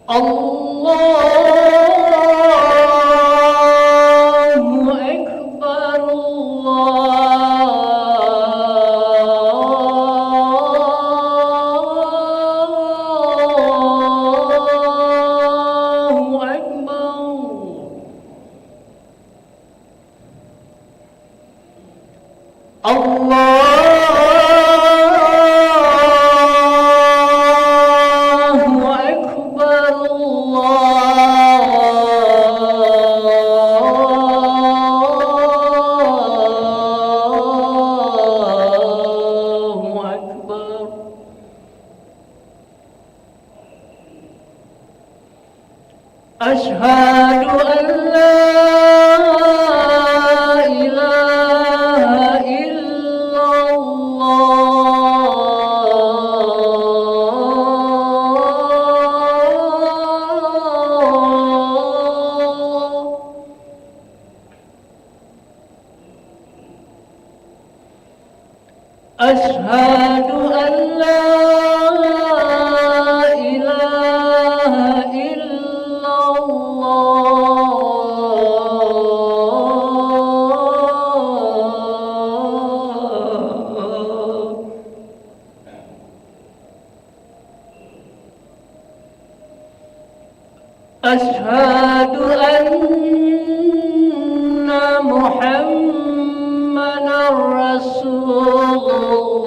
Allahu Akbar, Allahu Akbar, Allah. أشهد أن لا إله إلا الله. أشهد أن لا أشهد أن محمدًا رسول الله.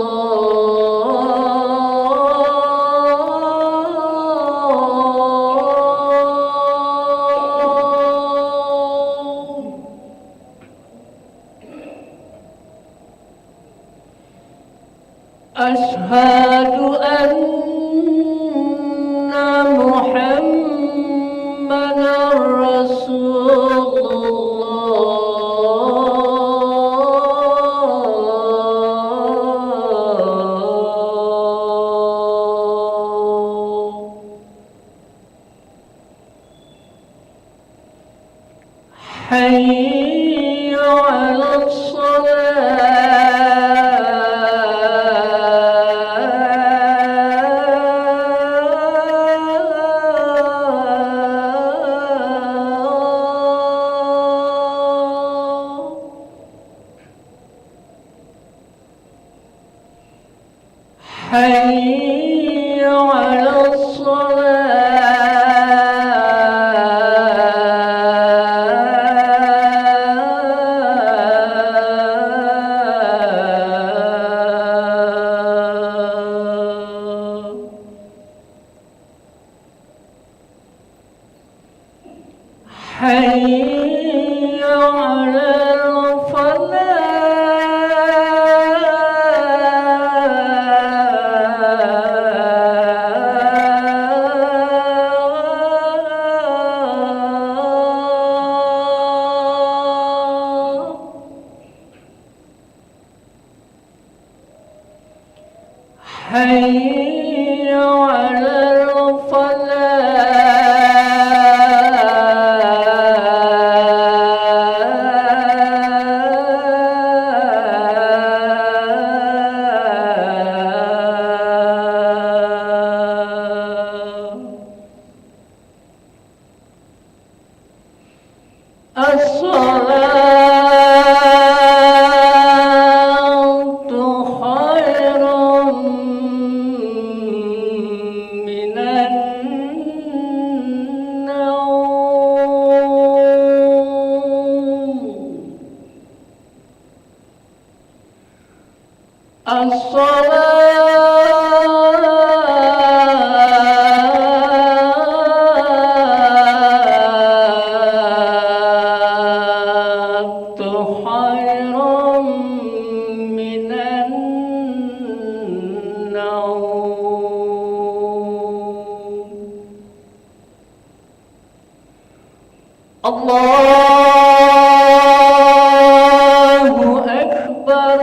أشهد أن محمدًا رسول الله. حي على حي على حي على حي على الله أكبر،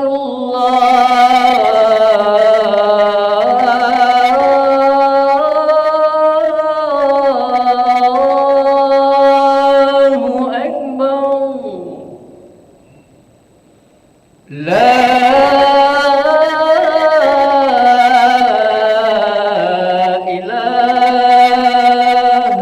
الله أكبر، لا إله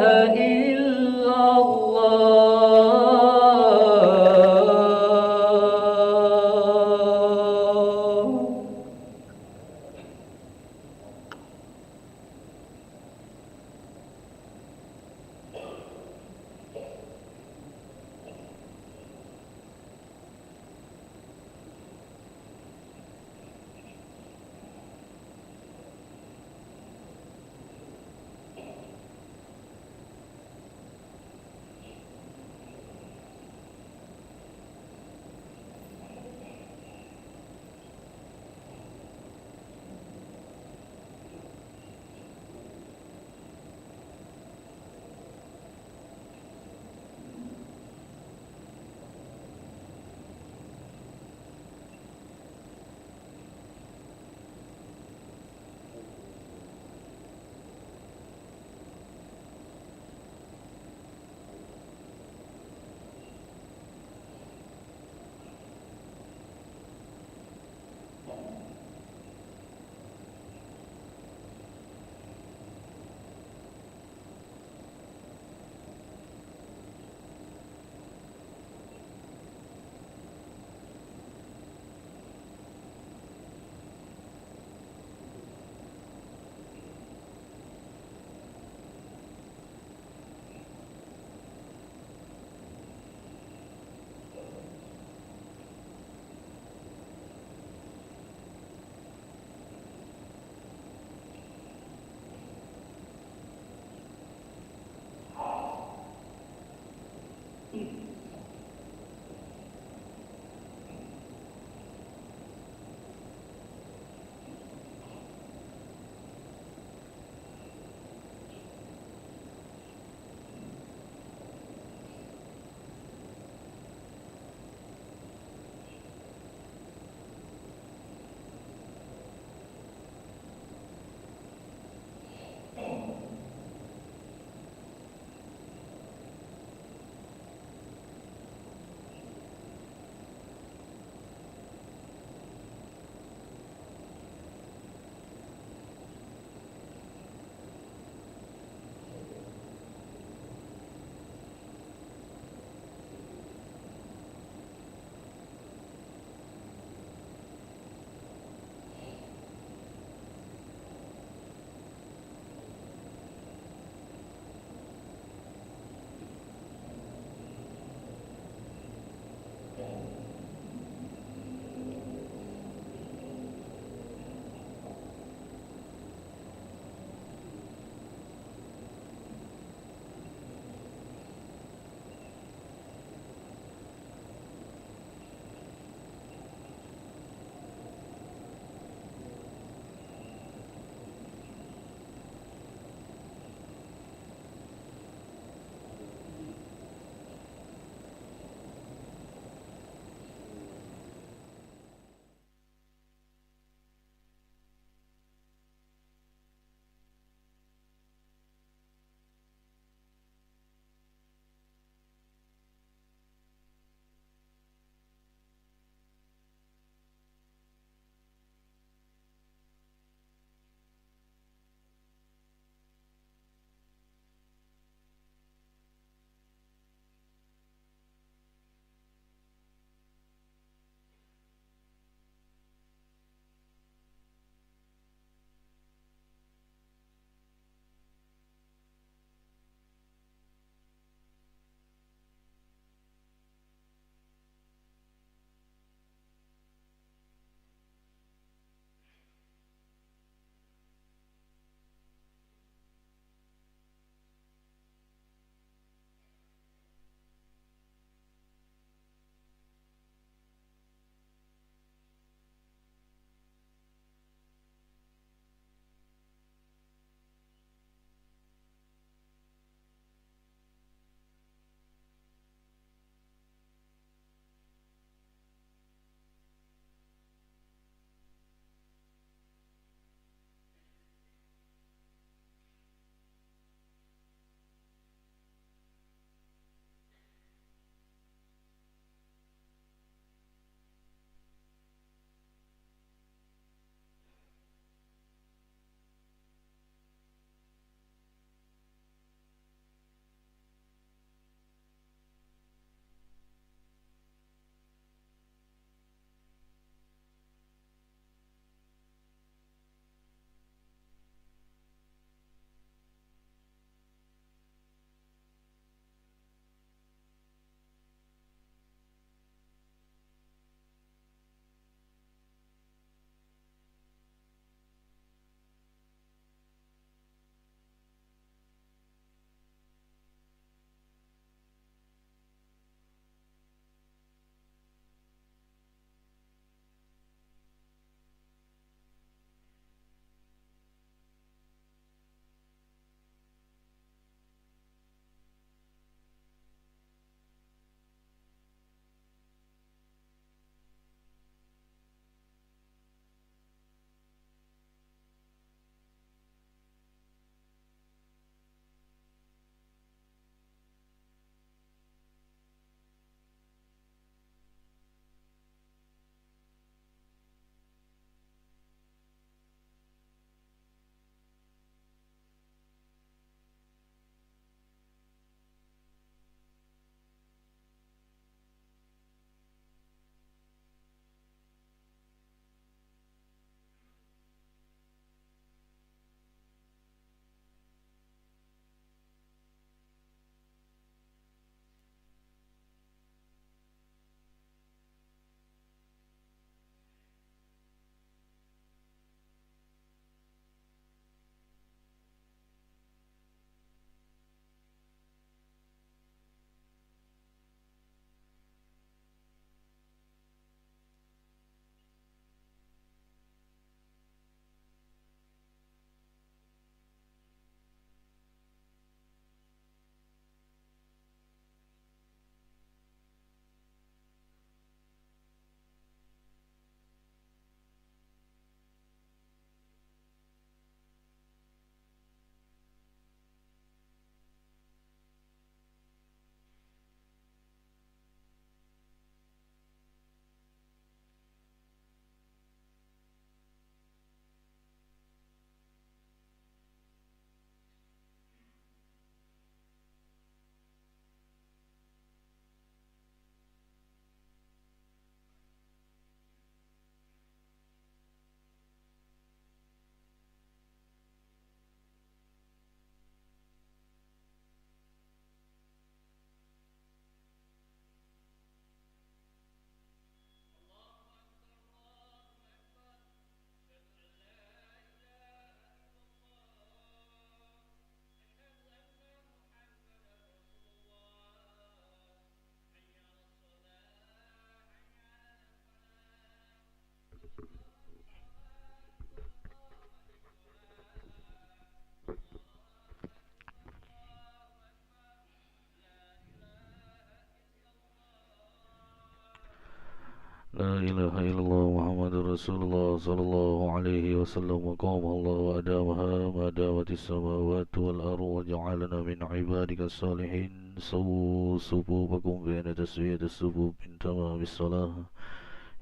لا إله إلا الله محمد رسول الله صلى الله عليه وسلم وقام الله وأدامها ما دامت السماوات والأرض وجعلنا من عبادك الصالحين سووا صفوفكم بين تسوية الصفوف من تمام الصلاة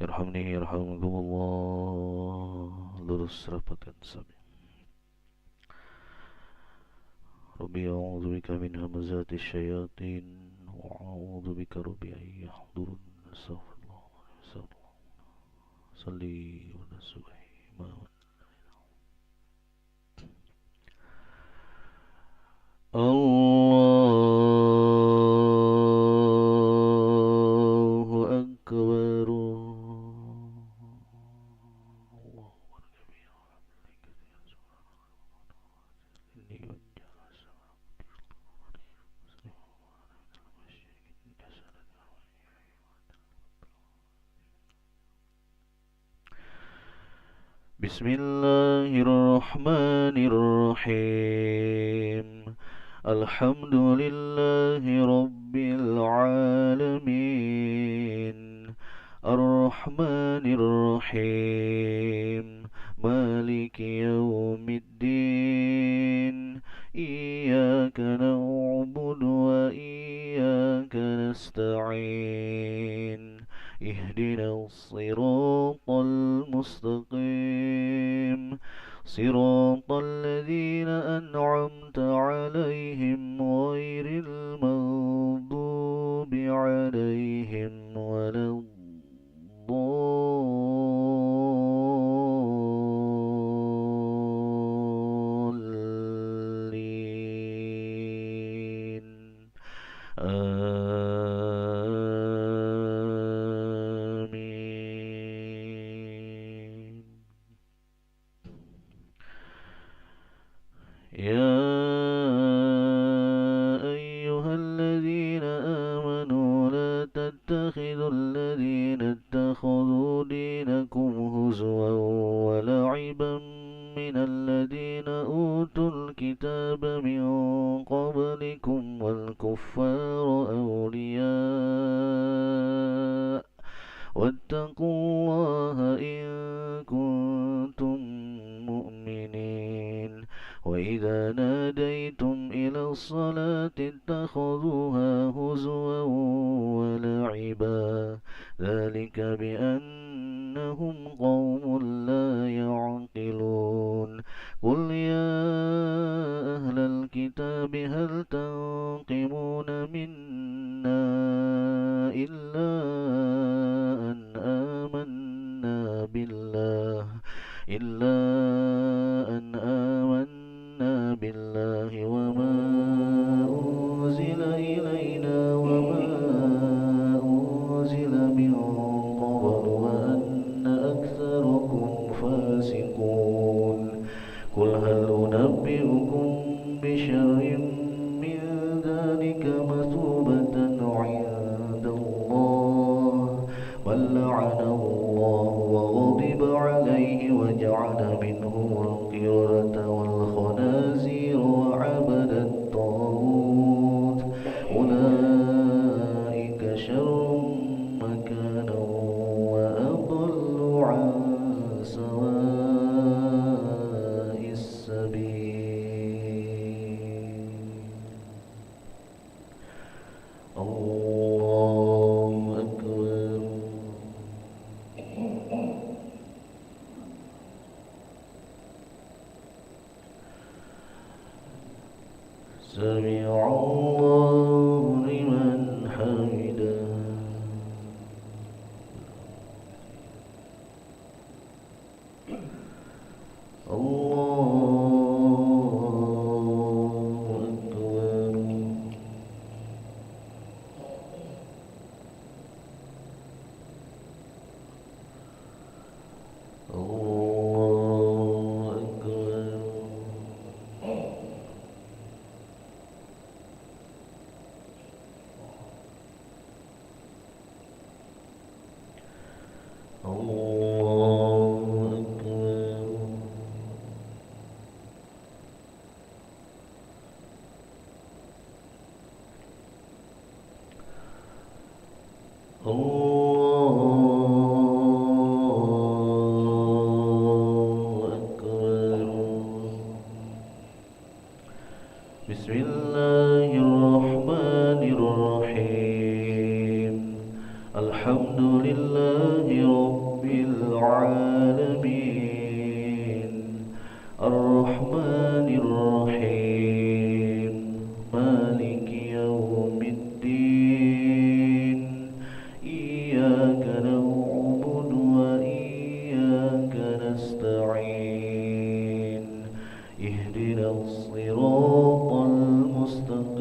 يرحمني يرحمكم الله. Lurus rapatkan sabi. Rabbi a'udzu bika min hamazati syayatin wa a'udzu bika rabbi an yahdurun. Astaghfirullah. Salli wa nasuhi ma Allahu Akbar. Bismillahirrahmanirrahim. Alhamdulillahi Rabbil Alamin. Ar-Rahmanir Rahim. Maliki Yawmiddin. Iyyaka na'budu wa iyyaka nasta'in. Ihdinas siratal mustaqim. صراط الذين أنعمت عليهم غير المغضوب عليهم ولا الضالين. يا أيها الذين آمنوا لا تتخذوا الذين اتخذوا دينكم هزوا ولعبا من الذين أوتوا الكتاب من قبلكم والكفار أولياء واتقوا الله إن كنتم مؤمنين. وإذا ناديتم إلى الصلاة اتخذوها هزوا ولعبا ذلك بأنهم قوم لا يعقلون. قل يا أهل الكتاب هل تنقمون منا إلا أن آمنا بالله وما أنزل إلينا وما أنزل من قبل وأن أكثركم فاسقون. قل هل أنبئكم بشر من ذلك مثوبة عند الله من لعنه الله وغضب عليه وجعل منهم القردة والخنازير وعبد الطاغوت أولئك شر مكانا وأضل عن سواء السبيل. الله أكبر. سمع الله لمن حمده. الله أكبر. الله أكبر. الله أكبر. الله الله الرحمن الرحيم الحمد لله رب العالمين الرحمن الرحيم مالك يوم الدين إياك نعبد وإياك نستعين اهدنا الصراط المستقيم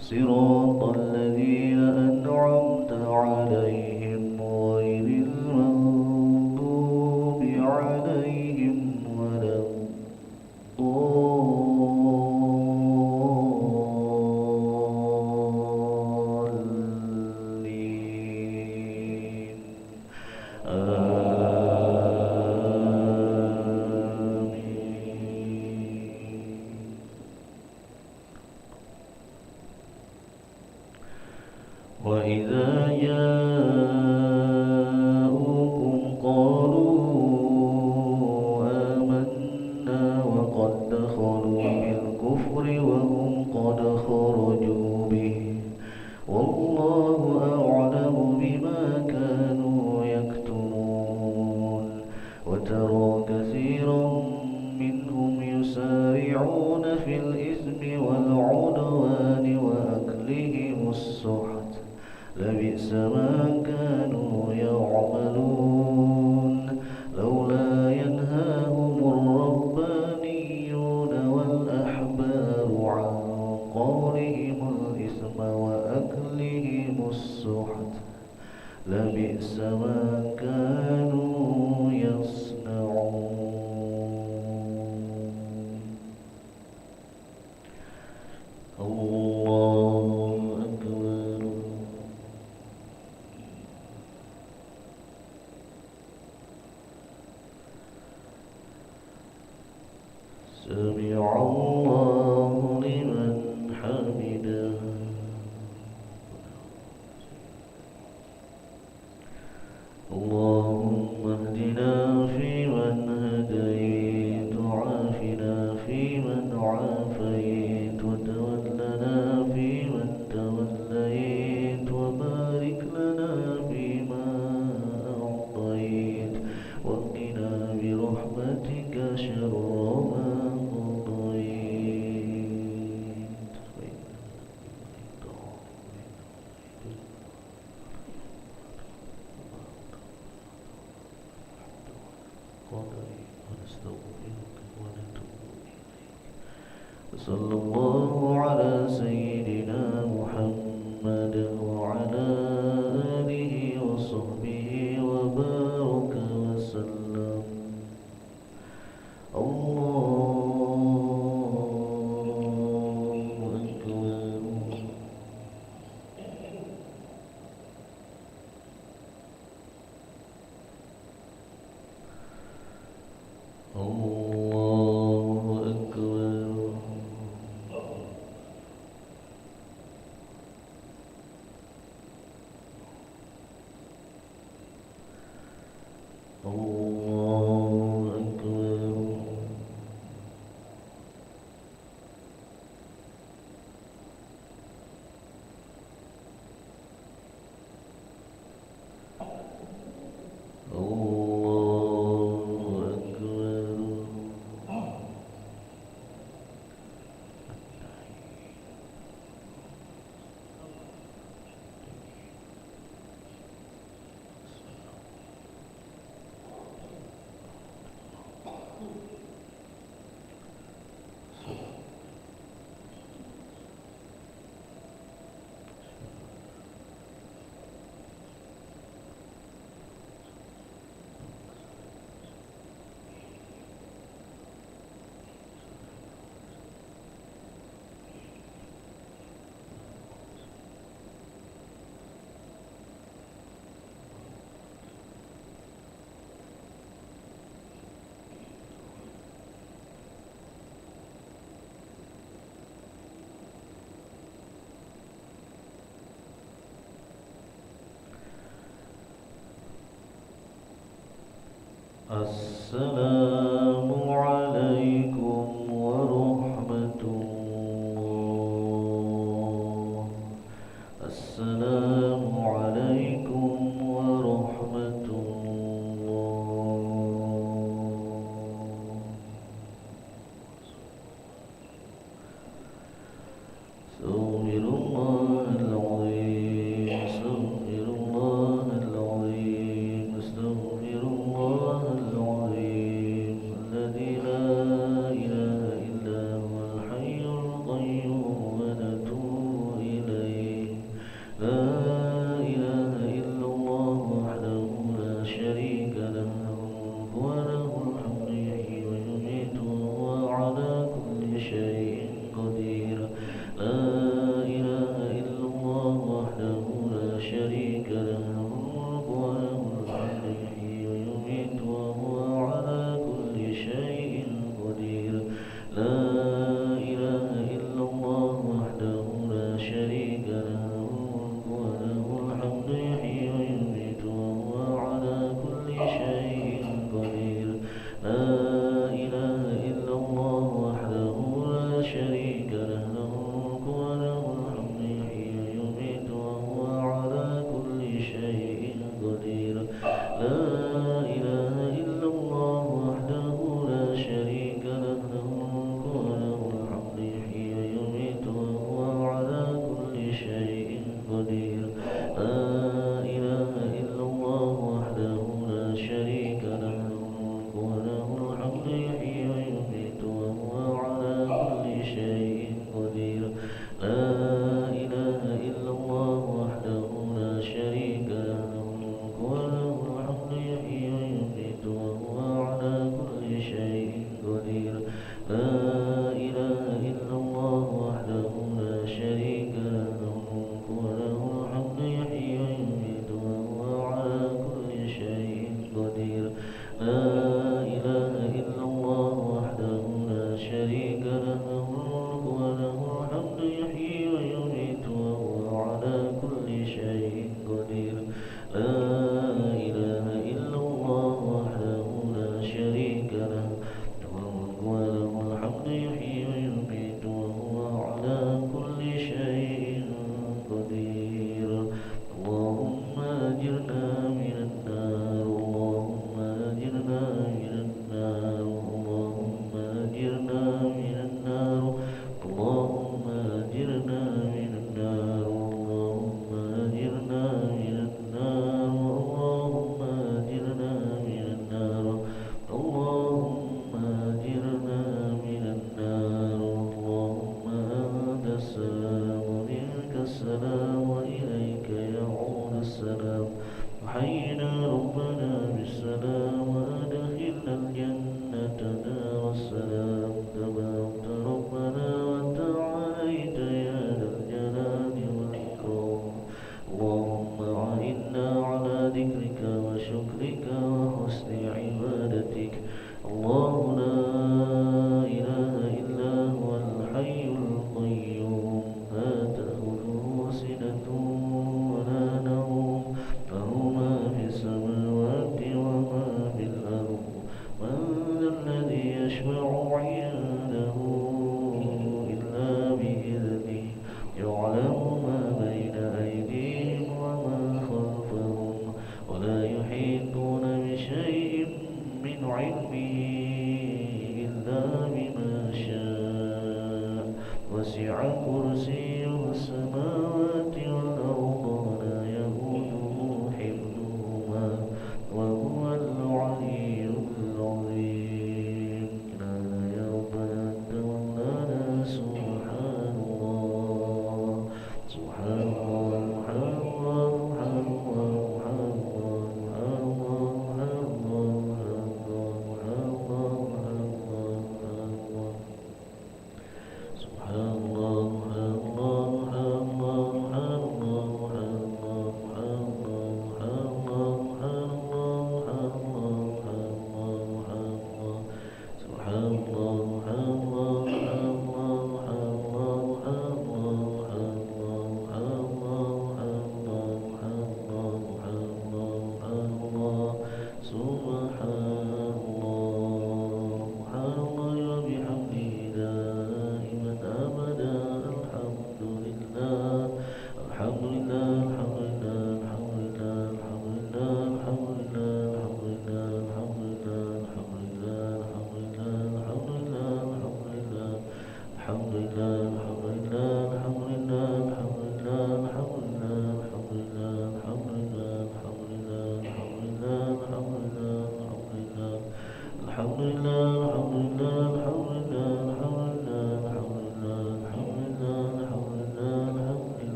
صراط الذين أنعمت عليهم غير المغضوب عليهم ولا الضالين وإذا جاءوكم قالوا آمنا وقد دخلوا بالكفر وهم قد خرجوا به والله أعلم بما كانوا يكتمون وترى كثيرا منهم يسارعون في الإثم والعدوان وأكلهم السحت لبئس ما كانوا يعملون لولا ينهاهم الربانيون والأحبار عن قولهم الإثم وأكلهم السحت لبئس ما كانوا يصنعون الله أكبر سمع الله لمن حمده اللهم اهدنا فيمن هديت وعافنا فيمن عافيت وتولنا فيمن توليت وبارك لنا فيما أعطيت وقنا برحمتك شر ما قضيت ونستغفرك ونتوب إليك وصلى الله على سيدنا محمد وعلى آله وصحبه وبارك وسلم الله أكبر الله أكبر الله أكبر الله أكبر السلام عليكم ورحمة الله وسع كرسيه السماوات والأرض ولا يئوده حفظهما وهو العلي العظيم. لا يا ربنا تولنا سبحان الله سبحان الله سبحان الله سبحان الله سبحان الله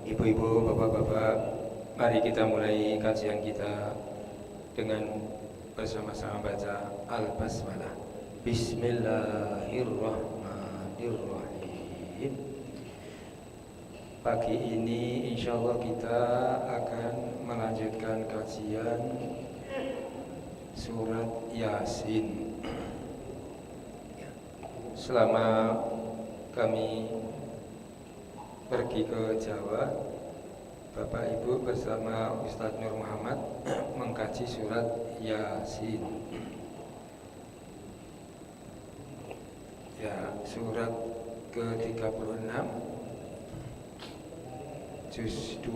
Ibu-ibu, bapak-bapak, mari kita mulai kajian kita dengan bersama-sama baca Al-Basmalah. Bismillahirrahmanirrahim. Pagi ini insya Allah kita akan melanjutkan kajian surat Yasin. Selama kami pergi ke Jawa, Bapak Ibu bersama Ustadz Nur Muhammad mengkaji surat Yasin. Ya, surat ke-36 juz 22,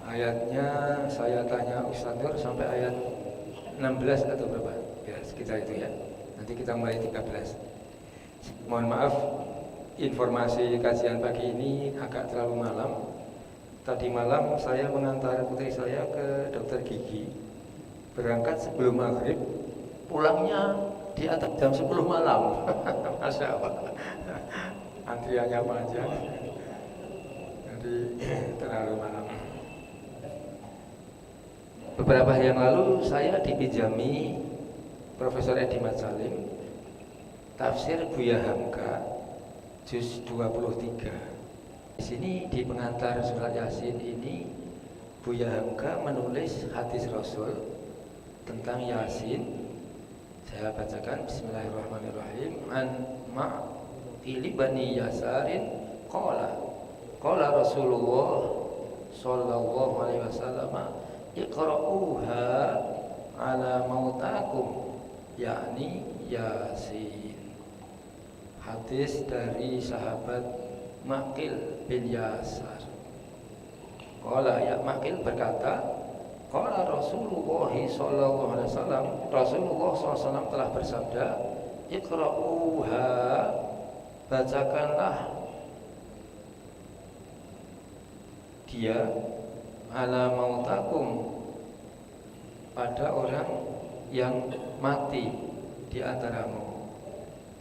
ayatnya saya tanya Ustadz Nur sampai ayat 16 atau berapa? Ya, sekitar itu ya. Nanti kita mulai 13. Mohon maaf, informasi kajian pagi ini agak terlalu malam. Tadi malam saya mengantar putri saya ke dokter gigi. Berangkat sebelum maghrib, pulangnya di atas jam 10 malam. Masya Allah. Antriannya panjang. Jadi terlalu malam. Beberapa hari yang lalu saya dipinjami Profesor Edi Matsalim tafsir Buya Hamka juz 23. Di sini di pengantar surat Yasin ini Buya Hamka menulis hadis Rasul tentang Yasin. Saya bacakan bismillahirrahmanirrahim. An Ma'qil bani Yasarin qala Rasulullah sallallahu alaihi wasallam iqra'uha ala mautakum, yakni Yasin. Hadis dari sahabat Ma'qil bin Yasar. Qala, ya Ma'qil berkata, Qala Rasulullah sallallahu alaihi wasallam, Rasulullah SAW telah bersabda, Iqra'uha, bacakanlah dia ala mautakum, pada orang yang mati di antaramu,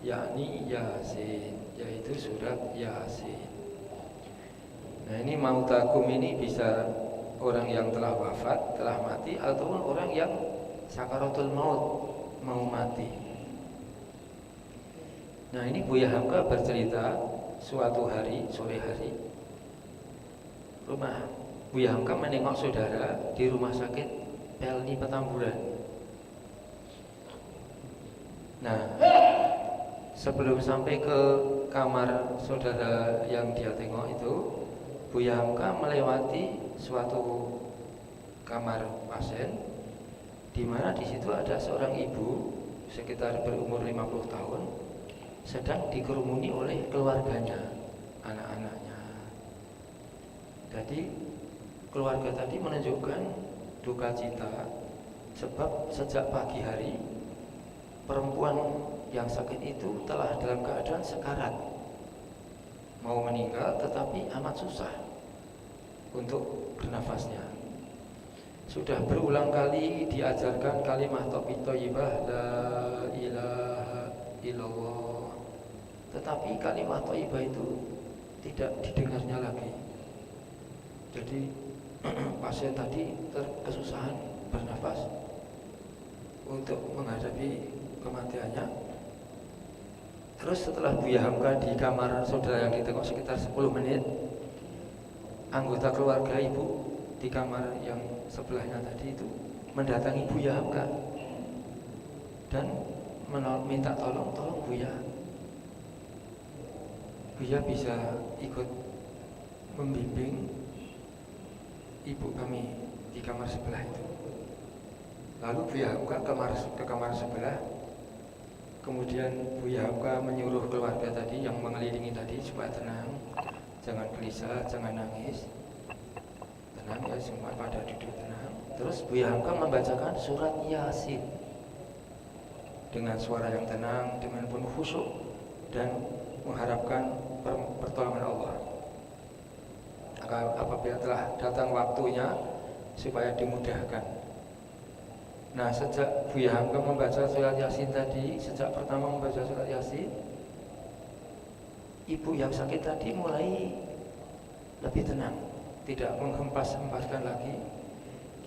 yakni Yasin, yaitu surat Yasin. Nah, ini mautakum ini bisa orang yang telah wafat, telah mati, ataupun orang yang sakaratul maut, mau mati. Nah, ini Buya Hamka bercerita suatu hari, sore hari, rumah Buya Hamka menengok saudara di rumah sakit Pelni Petamburan. Nah, sebelum sampai ke kamar saudara yang dia tengok itu, Buya Hamka melewati suatu kamar pasien, di mana di situ ada seorang ibu sekitar berumur 50 tahun sedang dikerumuni oleh keluarganya, anak-anaknya. Jadi keluarga tadi menunjukkan duka cita sebab sejak pagi hari perempuan yang sakit itu telah dalam keadaan sekarat, mau meninggal tetapi amat susah untuk bernafasnya. Sudah berulang kali diajarkan kalimat tauhid thayyibah la ilaha illallah, tetapi kalimat thayyibah itu tidak didengarnya lagi. Jadi pasien tadi kesusahan bernafas untuk menghadapi kematiannya. Terus setelah Buya Hamka di kamar saudara yang ditengok sekitar 10 menit, anggota keluarga ibu di kamar yang sebelahnya tadi itu mendatangi Buya Hamka dan minta tolong Buya bisa ikut membimbing ibu kami di kamar sebelah itu. Lalu Buya Hamka ke kamar sebelah. Kemudian Buya Hamka menyuruh keluarga tadi yang mengelilingi tadi supaya tenang, jangan gelisah, jangan nangis, tenang ya, semua pada duduk tenang. Terus Buya Hamka membacakan surat Yasin dengan suara yang tenang, dengan penuh khusyuk dan mengharapkan pertolongan Allah. Apabila telah datang waktunya supaya dimudahkan. Nah, sejak Buya Hamka membaca surat Yasin tadi, sejak pertama membaca surat Yasin, ibu yang sakit tadi mulai lebih tenang, tidak menghempas-hempaskan lagi,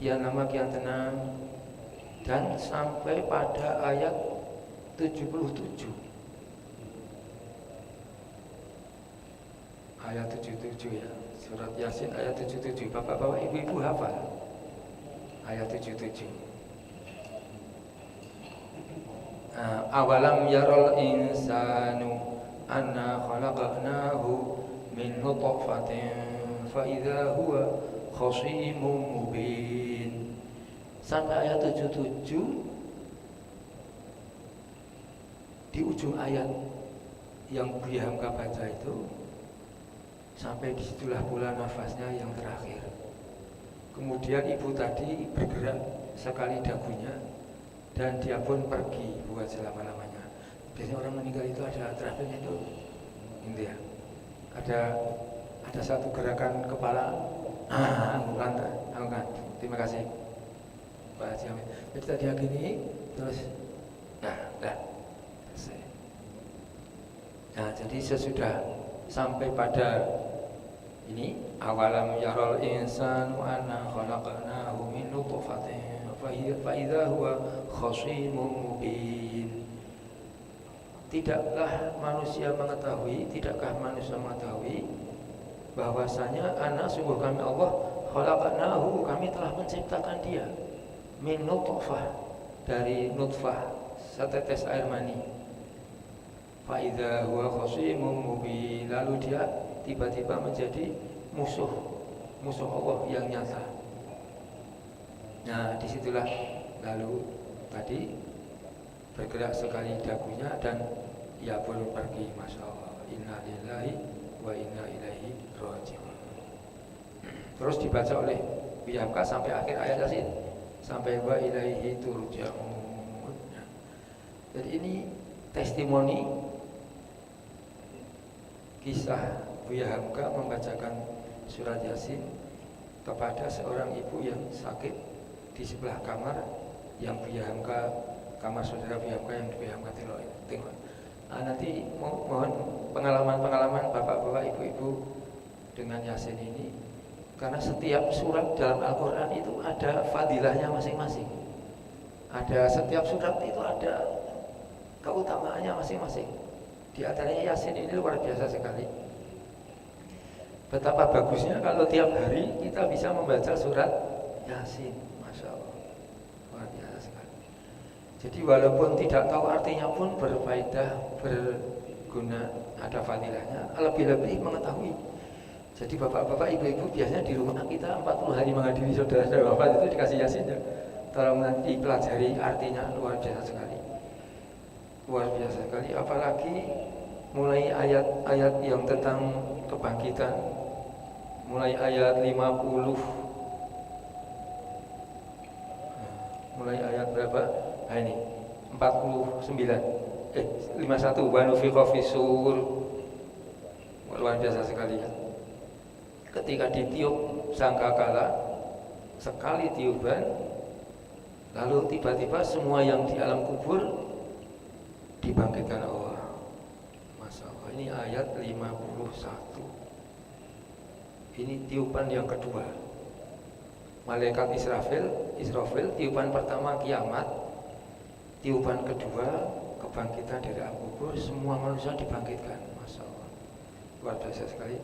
kian lama kian tenang, dan sampai pada ayat 77. Ayat 77 ya, surat Yasin ayat 77. Bapak-bapak, ibu-ibu hafal ayat 77. Awalam yarol insanu anna khalaqnahu min nutfatin fa idza huwa khasimun mubin. Sampai ayat 77. Di ujung ayat yang Buya Hamka baca itu, sampai disitulah pula nafasnya yang terakhir. Kemudian ibu tadi bergerak sekali dagunya dan dia pun pergi buat selama-lamanya. Biasanya orang meninggal itu ada terakhirnya itu, gitu ya. Ada satu gerakan kepala, angkat. Terima kasih Pak Haji Hamid. Jadi tadi gini, terus, selesai. Nah, jadi sesudah sampai pada ini, awalam yarol insanu anna khalaqnahu min nutfatin fa idza huwa khasimun mubin. Tidakkah manusia mengetahui bahwasanya anak sungguh kami Allah khalaqnahu, kami telah menciptakan dia min nutfah, dari nutfah, setetes air mani. Fa idza huwa khasimun mubin, lalu dia tiba-tiba menjadi musuh Allah yang nyata. Nah, disitulah lalu tadi bergerak sekali dagunya dan ia pun pergi. Masya Allah, inna lillahi wa inna ilaihi raji'un. Terus dibaca oleh Fi Hamka sampai akhir ayat Yasin, sampai wa ilaihi turja'un. Jadi ini testimoni kisah Buya Hamka membacakan surat Yasin kepada seorang ibu yang sakit di sebelah kamar yang Buya Hamka, kamar saudara Buya Hamka yang Buya Hamka tengok. Nanti mohon pengalaman-pengalaman bapak-bapak, ibu-ibu dengan Yasin ini, karena setiap surat dalam Al-Quran itu ada fadilahnya masing-masing. Ada setiap surat itu ada keutamaannya masing-masing. Di antaranya Yasin ini luar biasa sekali. Betapa bagusnya kalau tiap hari kita bisa membaca surat Yasin, Masya Allah, luar biasa sekali. Jadi walaupun tidak tahu artinya pun berfaedah, berguna, ada fadilahnya, lebih-lebih mengetahui. Jadi bapak-bapak, ibu-ibu biasanya di rumah kita 40 hari menghadiri saudara-saudara wafat itu dikasih Yasin ya. Tolong nanti pelajari artinya, luar biasa sekali. Luar biasa sekali, apalagi mulai ayat-ayat yang tentang kebangkitan, mulai ayat 50, mulai ayat berapa? Nah ini 51 wa nufikha fis-sur. Luar biasa sekali ya. Ketika ditiup sangkakala, sekali tiupan, lalu tiba-tiba semua yang di alam kubur dibangkitkan Allah. Masya Allah, ini ayat 51. Ini tiupan yang kedua. Malaikat Israfil, tiupan pertama kiamat, tiupan kedua kebangkitan dari alam kubur, semua manusia dibangkitkan. Masya Allah, luar biasa sekali.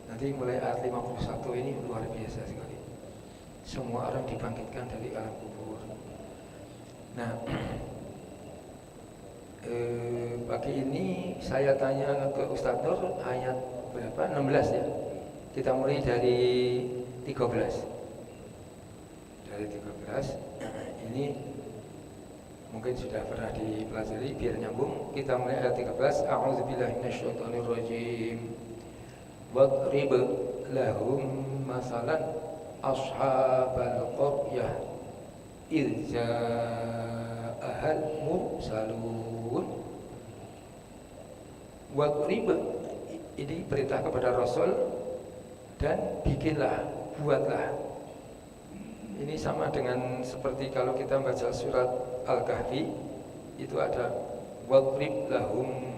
Nanti mulai ayat 51 ini luar biasa sekali. Semua orang dibangkitkan dari alam kubur. Nah, pagi ini saya tanya ke Ustadz Nur ayat berapa? 16 ya. Kita mulai dari 13. Dari 13 ini mungkin sudah pernah dipelajari, biar nyambung. Kita mulai ayat 13. A'udzubillahi minasyaitonirrajim. Wadrib lahum masalan ashabal qaryah idh ja'ahal mursalun. Wadrib, ini perintah kepada Rasul, dan bikinlah, buatlah. Ini sama dengan seperti kalau kita baca surat Al-Kahfi, itu ada wadrib lahum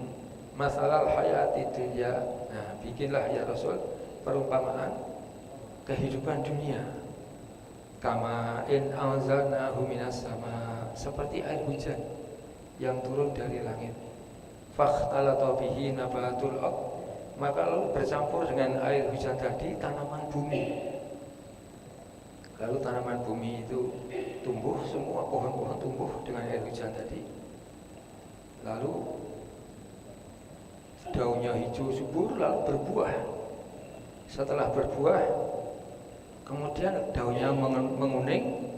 masalal hayati dunya. Nah, bikinlah ya Rasul perumpamaan kehidupan dunia. Kama in anzalnahu minas sama, seperti air hujan yang turun dari langit. Fakhtalata bihi nabatul ardh, maka lalu bercampur dengan air hujan tadi tanaman bumi. Lalu tanaman bumi itu tumbuh, semua pohon-pohon tumbuh dengan air hujan tadi. Lalu daunnya hijau subur, lalu berbuah. Setelah berbuah, kemudian daunnya menguning,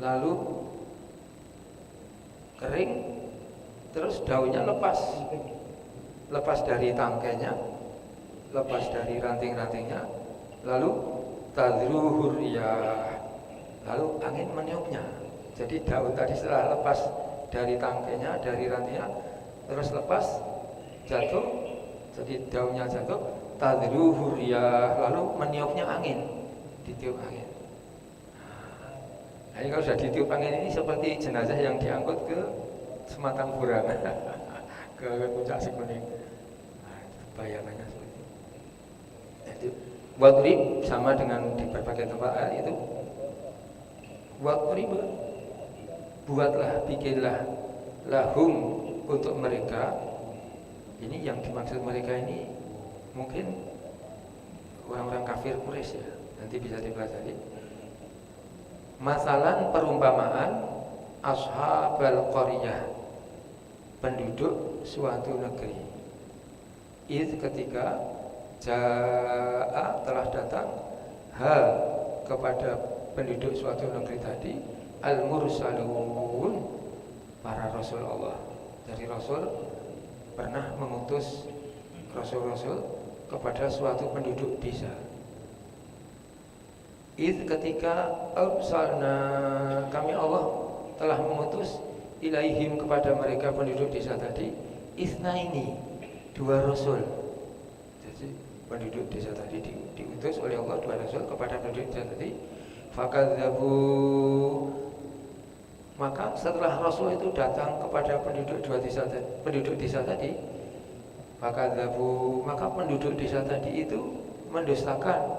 lalu kering, terus daunnya lepas dari tangkainya, lepas dari ranting-rantingnya, lalu tadruhur riyah, lalu angin meniupnya. Jadi daun tadi setelah lepas dari tangkainya, dari rantingnya, terus lepas, jatuh, jadi daunnya jatuh, tadruhur riyah, lalu meniupnya angin, ditiup angin. Nah, ini kalau sudah ditiup angin ini seperti jenazah yang diangkut ke Sematang Buran, ke Puncak Sikuning. Nah, bayangannya seperti itu. Wadrib sama dengan di berbagai tempat ayat itu. Wadrib, buatlah, bikinlah, lahum, untuk mereka. Ini yang dimaksud mereka ini mungkin orang-orang kafir Quraisy ya. Nanti bisa dipelajari. Masalan perumpamaan ashabal qaryah, penduduk suatu negeri. Itu ketika ja'a, telah datang, hal, kepada penduduk suatu negeri tadi, al-mursalun, para rasul Allah. Dari rasul pernah mengutus rasul-rasul kepada suatu penduduk desa. ketika arsalna kami Allah telah mengutus ilaihim kepada mereka penduduk desa tadi isnaini, 2 rasul. Jadi penduduk desa tadi diutus oleh Allah 2 rasul kepada penduduk desa tadi. Fakadzabu, maka setelah rasul itu datang kepada penduduk desa tadi, fakadzabu, maka penduduk desa tadi itu mendustakan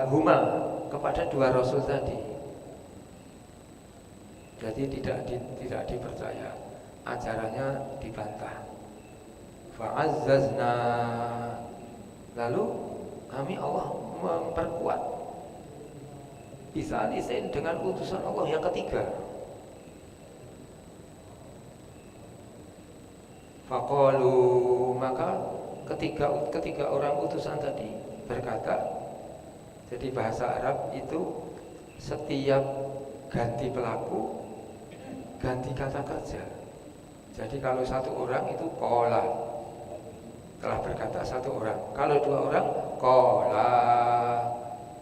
huma kepada 2 rasul tadi. Jadi tidak dipercaya, ajarannya dibantah. Fa'azzazna, lalu kami Allah memperkuat bisalisin dengan utusan Allah yang ketiga. Faqalu, maka ketiga orang utusan tadi berkata, jadi bahasa Arab itu setiap ganti pelaku ganti kata kerja. Jadi kalau 1 orang itu qala, telah berkata 1 orang. Kalau 2 orang qala,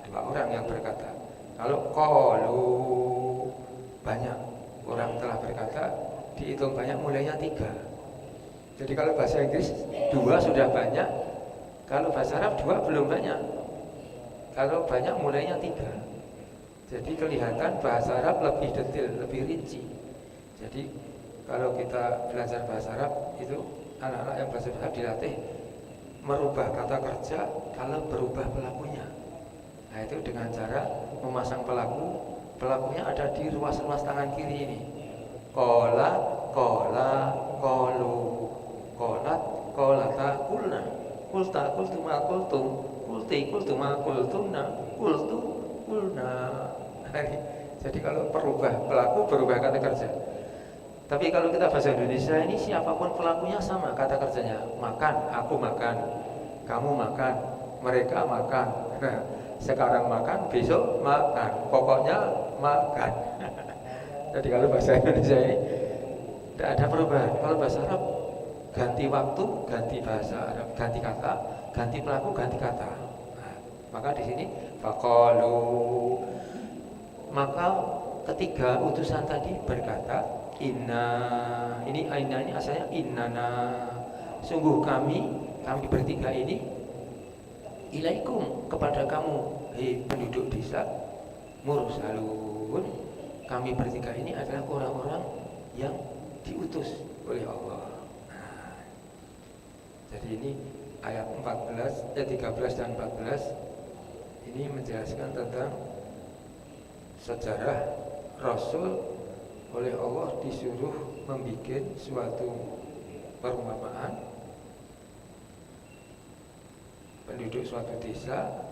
2 orang yang berkata. Kalau qalu, banyak orang telah berkata, dihitung banyak mulainya 3. Jadi kalau bahasa Inggris 2 sudah banyak, kalau bahasa Arab 2 belum banyak. Kalau banyak mulainya 3. Jadi kelihatan bahasa Arab lebih detail, lebih rinci. Jadi kalau kita belajar bahasa Arab itu anak-anak yang bahasa Arab dilatih merubah kata kerja kalau berubah pelakunya. Nah itu dengan cara memasang pelakunya ada di ruas-ruas tangan kiri ini. Qala, qalu, qalat, qalata, qulna, qulta, qultuma, qultum, qulti, qultuma, qultunna, qultu, qulna. Jadi kalau berubah pelaku, berubah kata kerja. Tapi kalau kita bahasa Indonesia ini siapapun pelakunya sama kata kerjanya. Makan, aku makan, kamu makan, mereka makan. Nah, sekarang makan, besok makan, pokoknya makan. Jadi kalau bahasa Indonesia ini tidak ada perubahan. Kalau bahasa Arab ganti waktu, ganti bahasa Arab, ganti kata, ganti pelaku, ganti kata. Nah, maka di sini faqalu, maka ketiga utusan tadi berkata, inna, ini asalnya innana, sungguh kami bertiga ini ilaikum, kepada kamu hei penduduk desa, mursalun, kami bertiga ini adalah orang-orang yang diutus oleh Allah. Nah, jadi ini ayat 13 dan 14 ini menjelaskan tentang sejarah Rasul oleh Allah disuruh membuat suatu perumpamaan penduduk suatu desa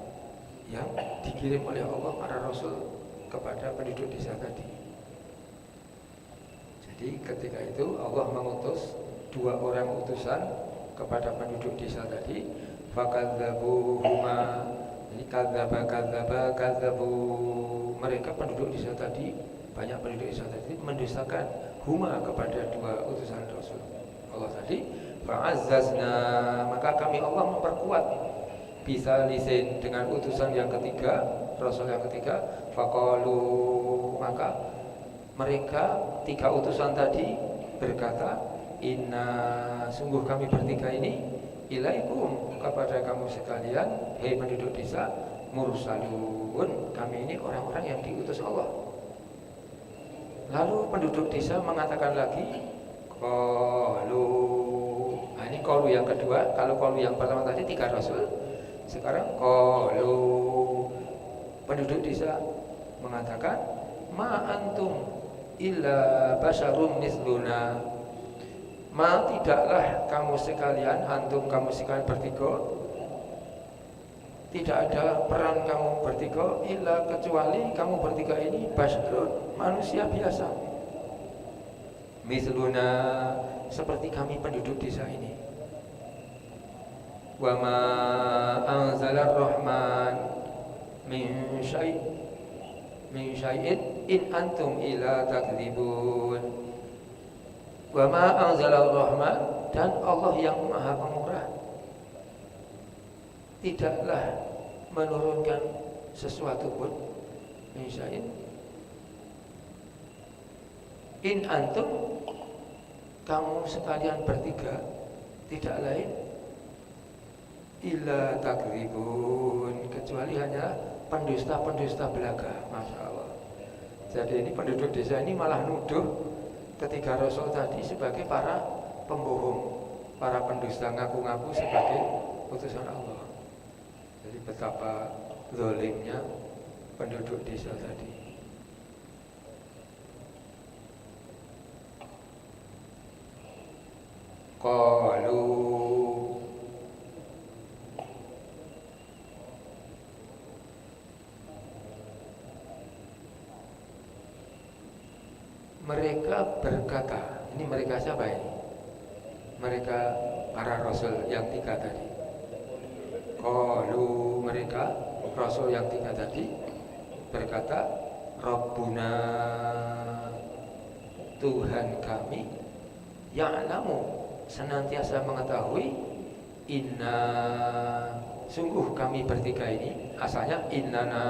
yang dikirim oleh Allah para Rasul kepada penduduk desa tadi. Jadi ketika itu Allah mengutus 2 orang utusan kepada penduduk desa tadi. Fakadzabuhuma, ini kadzabu, mereka penduduk desa tadi, banyak penduduk desa tadi mendustakan huma kepada 2 utusan Rasul Allah tadi. Fa'azzazna, maka kami Allah memperkuat bisa lisin dengan utusan yang ketiga, Rasul yang ketiga. Faqalu, maka mereka 3 utusan tadi berkata, inna, sungguh kami bertiga ini ilaikum, kepada kamu sekalian hei penduduk desa, mursalun, kami ini orang-orang yang diutus Allah. Lalu penduduk desa mengatakan lagi qalu. Nah ini qalu yang kedua. Kalau qalu yang pertama tadi 3 rasul, sekarang qalu, penduduk desa mengatakan ma antum illa basyarum misluna, ma, tidaklah kamu sekalian, antum, kamu sekalian bertiga, tidak ada peran kamu bertiga, illa, kecuali kamu bertiga ini basyarun, manusia biasa, misluna, seperti kami penduduk desa ini. Wa ma anzalar rahman min syai'in in antum illa takdzibun. Wa ma anzalar rahman, dan Allah yang maha pemurah tidaklah menurunkan sesuatu pun min syai'in in antum, kamu sekalian bertiga tidak lain illa takdzibun, kecuali hanya pendusta-pendusta belaka. Masya Allah. Jadi ini penduduk desa ini malah nuduh ketiga rasul tadi sebagai para pembohong, para pendusta, ngaku-ngaku sebagai utusan Allah. Jadi betapa zalimnya penduduk desa tadi. Qalu, mereka berkata, ini mereka siapa ini? Mereka para rasul yang tiga tadi. Qalu, mereka rasul yang tiga tadi berkata, Rabbuna, Tuhan kami, ya'lamu, senantiasa mengetahui, inna, sungguh kami bertiga ini, asalnya innana,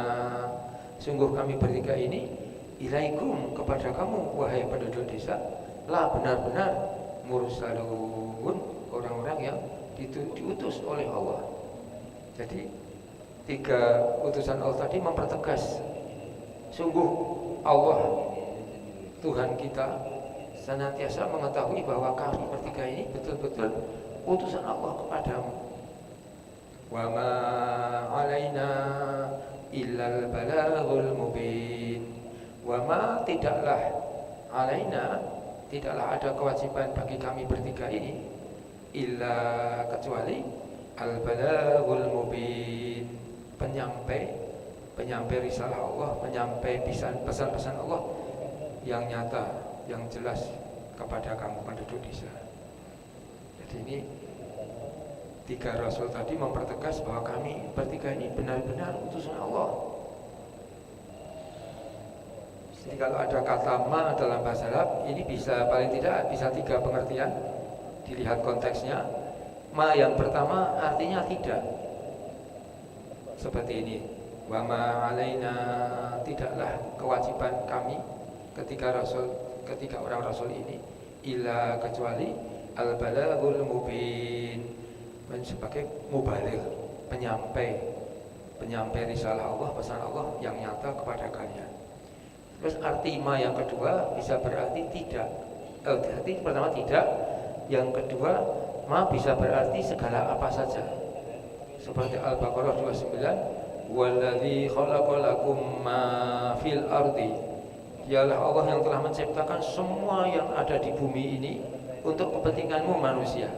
sungguh kami bertiga ini, ilaikum, kepada kamu wahai penduduk desa, lah benar-benar mursalun, orang-orang yang diutus oleh Allah. Jadi tiga utusan Allah tadi mempertegas, sungguh Allah Tuhan kita senantiasa mengetahui bahwa kami bertiga ini betul-betul utusan Allah kepadamu. Wa ma alaina illal balaghul mubin. Wa ma, tidaklah alaina, tidaklah ada kewajiban bagi kami bertiga ini illa, kecuali al balaghul mubin, penyampai risalah Allah, penyampai pesan-pesan Allah yang nyata, yang jelas kepada kamu penduduk desa. Jadi ini tiga rasul tadi mempertegas bahwa kami bertiga ini benar-benar utusan Allah. Jadi kalau ada kata ma dalam bahasa Arab, ini bisa paling tidak bisa tiga pengertian. Dilihat konteksnya. Ma yang pertama artinya tidak. Seperti ini. Wa ma alaina, tidaklah kewajiban kami ketiga orang rasul ini illa, kecuali al balaghul mubin, sebagai mubaligh, penyampai risalah Allah, pesan Allah yang nyata kepada kalian. Terus arti ma yang kedua bisa berarti tidak. Arti pertama tidak, yang kedua ma bisa berarti segala apa saja. Seperti Al-Baqarah 29, walladzi khalaqalakum ma fil ardi, dialah Allah yang telah menciptakan semua yang ada di bumi ini untuk kepentinganmu manusia.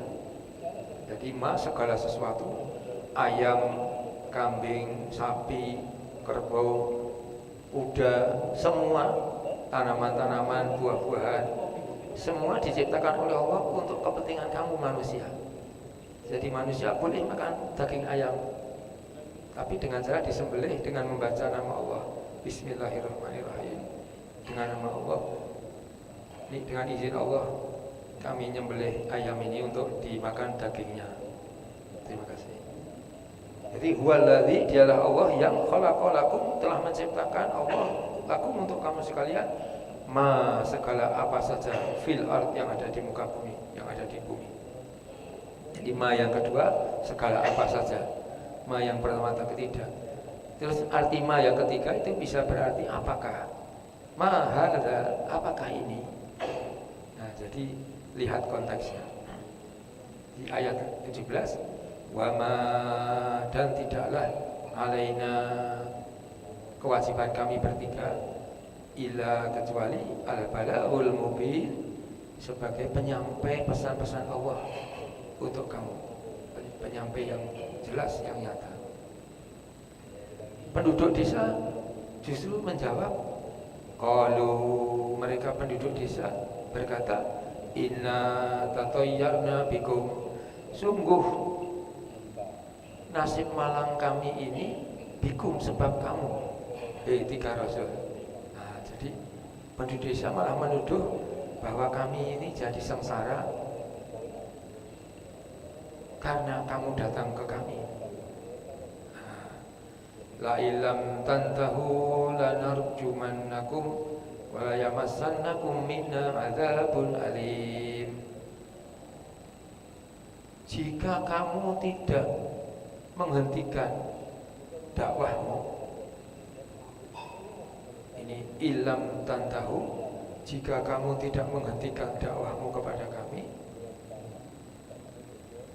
Jadi ma segala sesuatu, ayam, kambing, sapi, kerbau, kuda, semua tanaman-tanaman, buah-buahan, semua diciptakan oleh Allah untuk kepentingan kamu manusia. Jadi manusia boleh makan daging ayam, tapi dengan cara disembelih dengan membaca nama Allah, Bismillahirrahmanirrahim. Dengan nama Allah, dengan izin Allah, kami nyembelih ayam ini untuk dimakan dagingnya. Terima kasih. Jadi huwallazi, dialah Allah yang khalaqalakum, telah menciptakan Allah lakum, untuk kamu sekalian, ma, segala apa saja, fil ard, yang ada di muka bumi, yang ada di bumi. Jadi ma yang kedua segala apa saja, ma yang pertama tapi tidak. Terus arti ma yang ketiga itu bisa berarti apakah. Ma hadza, apakah ini? Nah, jadi lihat konteksnya. Di ayat 17, wa ma, dan tidaklah alaina, kewajiban kami bertiga, illa, kecuali al balaghul mubin, sebagai penyampai pesan-pesan Allah untuk kamu, penyampai yang jelas, yang nyata. Penduduk desa justru menjawab, kalau mereka penduduk desa berkata, inna tatayyarna bikum, sungguh nasib malang kami ini bikum, sebab kamu, tiga rasul. Nah, jadi penduduk desa malah menuduh bahwa kami ini jadi sengsara karena kamu datang ke kami. Nah, la illam tantahu lanarjumannakum wa la yamassannakum minna adzabun alim. Jika kamu tidak menghentikan dakwahmu, ini ilam tantahu, jika kamu tidak menghentikan dakwahmu kepada kami.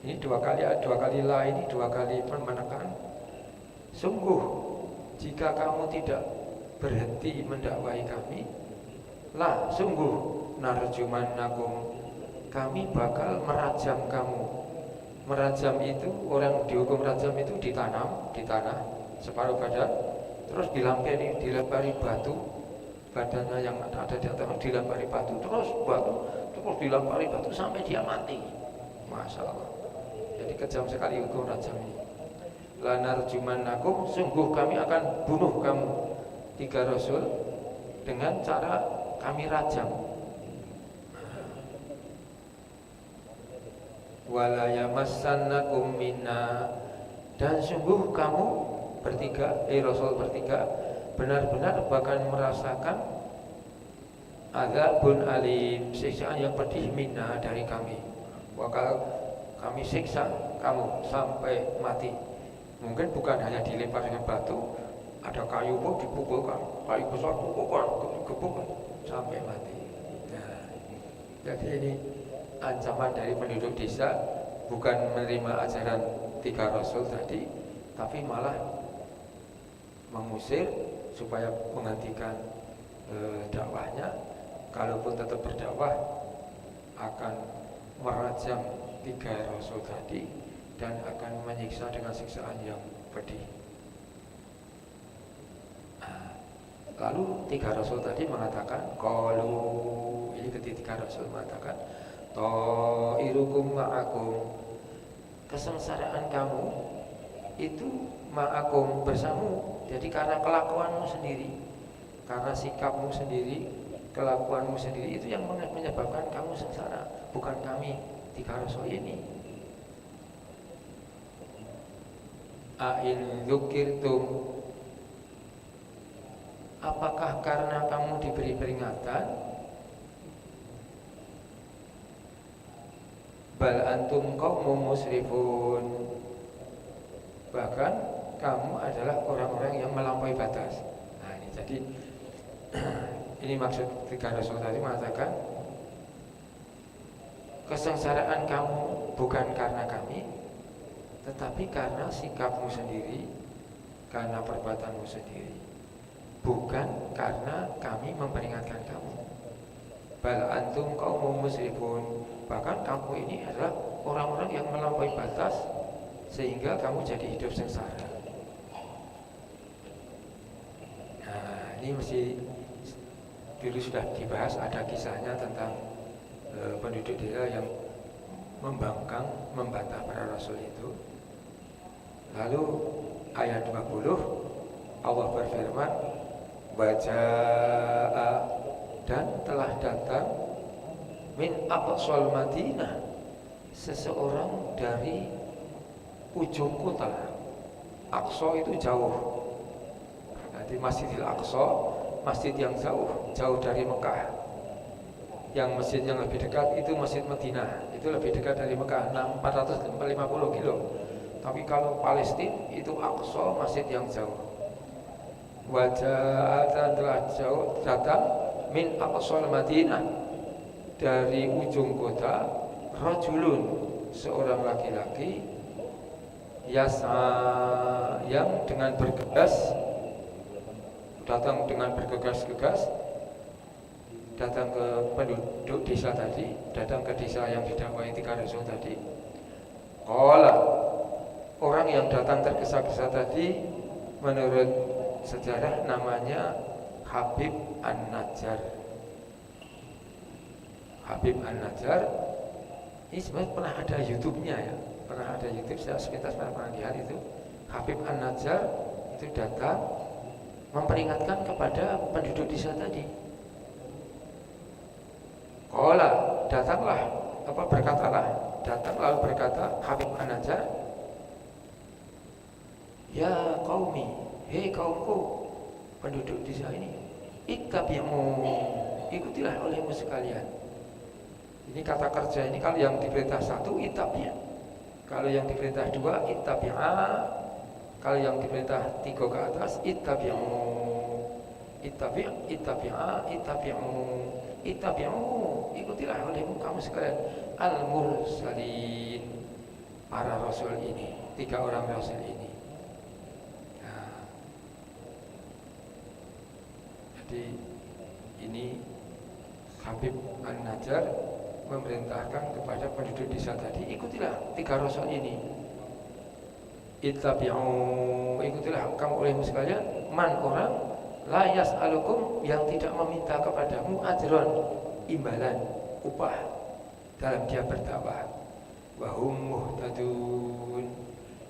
Ini dua kali la, ini dua kali menekan. Sungguh jika kamu tidak berhenti mendakwahi kami, la sungguh narjumannakum, kami bakal merajam kamu. Merajam itu, orang dihukum rajam itu ditanam di tanah separuh badan, terus dilempari batu, badannya yang ada di atas dilempari batu, terus dilempari batu sampai dia mati. Masya Allah. Jadi kejam sekali hukum rajam ini. Lanarjumannakum, sungguh kami akan bunuh kamu, 3 rasul, dengan cara kami rajam. Wala yamassannakum minna, dan sungguh kamu bertiga, rasul bertiga, benar-benar bahkan merasakan adzabun alim, siksaan yang pedih, minna, dari kami. Bakal kami siksa kamu sampai mati. Mungkin bukan hanya dilempar dengan batu, ada kayu pun dipukulkan, kayu besar dipukulkan sampai mati. Nah, jadi ini ancaman dari penduduk desa, bukan menerima ajaran 3 rasul tadi, tapi malah mengusir supaya menghentikan dakwahnya. Kalaupun tetap berdakwah, akan merajam 3 rasul tadi dan akan menyiksa dengan siksaan yang pedih. Lalu 3 rasul tadi mengatakan, qalu, ini ketiga rasul mengatakan, ta'irukum ma'akum, kesengsaraan kamu itu ma'akum, bersamamu. Jadi karena kelakuanmu sendiri, karena sikapmu sendiri, kelakuanmu sendiri, itu yang menyebabkan kamu sengsara, bukan kami 3 rasul ini. A'in dzukirtum, apakah karena kamu diberi peringatan? Bal antum qaumun musrifun, bahkan kamu adalah orang-orang yang melampaui batas. Nah ini jadi ini maksud 3 rasul tadi mengatakan, kesengsaraan kamu bukan karena kami, tetapi karena sikapmu sendiri, karena perbuatanmu sendiri, bukan karena kami memperingatkan kamu. Bal antum qaumun musrifun, bahkan kamu ini adalah orang-orang yang melampaui batas sehingga kamu jadi hidup sengsara. Nah, ini mesti dulu sudah dibahas, ada kisahnya tentang penduduk desa yang membangkang, membantah para rasul itu. Lalu ayat 20 Allah berfirman, baca'a, dan telah datang min aqsal Madinah, seseorang dari ujung kota. Aqsa itu jauh. Nanti Masjidil Aqsa, masjid yang jauh dari Mekah. Yang masjid yang lebih dekat itu Masjid Madinah, itu lebih dekat dari Mekah, 450 kilo. Tapi kalau Palestina itu Aqsa, masjid yang jauh. Wajah telah jauh datang min aqsal Madinah, dari ujung kota, rajulun, seorang laki-laki, yas'a, yang dengan bergegas, datang dengan bergegas-gegas, datang ke penduduk desa tadi, datang ke desa yang didakwahi 3 rasul tadi. Qala, orang yang datang tergesa-gesa tadi, menurut sejarah namanya Habib An-Najjar. Habib An-Najjar ini sebenarnya pernah ada YouTube-nya ya, pernah ada YouTube, saya sepintas pernah lihat itu. Habib An-Najjar itu datang memperingatkan kepada penduduk desa tadi. Qala, datanglah, berkatalah, datang lalu berkata Habib An-Najjar, ya qaumi, hei kaumku, penduduk desa ini, ittabi'u, ikutilah olehmu sekalian. Ini kata kerja ini kalau yang diperintah satu ittabi', kalau yang diperintah dua ittabi'a, kalau yang diperintah tiga ke atas ittabi'u, ittabi'a, ittabi'u, ikutilah olehmu kamu sekalian al-mursalin, para rasul ini, 3 orang rasul ini. Nah, jadi ini Habib An-Najjar memerintahkan kepada penduduk desa tadi, ikutilah 3 rasul ini. Ittabi'u, ikutilah kamu olehmu sekalian man orang la yas'alukum, yang tidak meminta kepadamu ajron, imbalan, upah dalam dia berdakwah. Wahum muhtadun,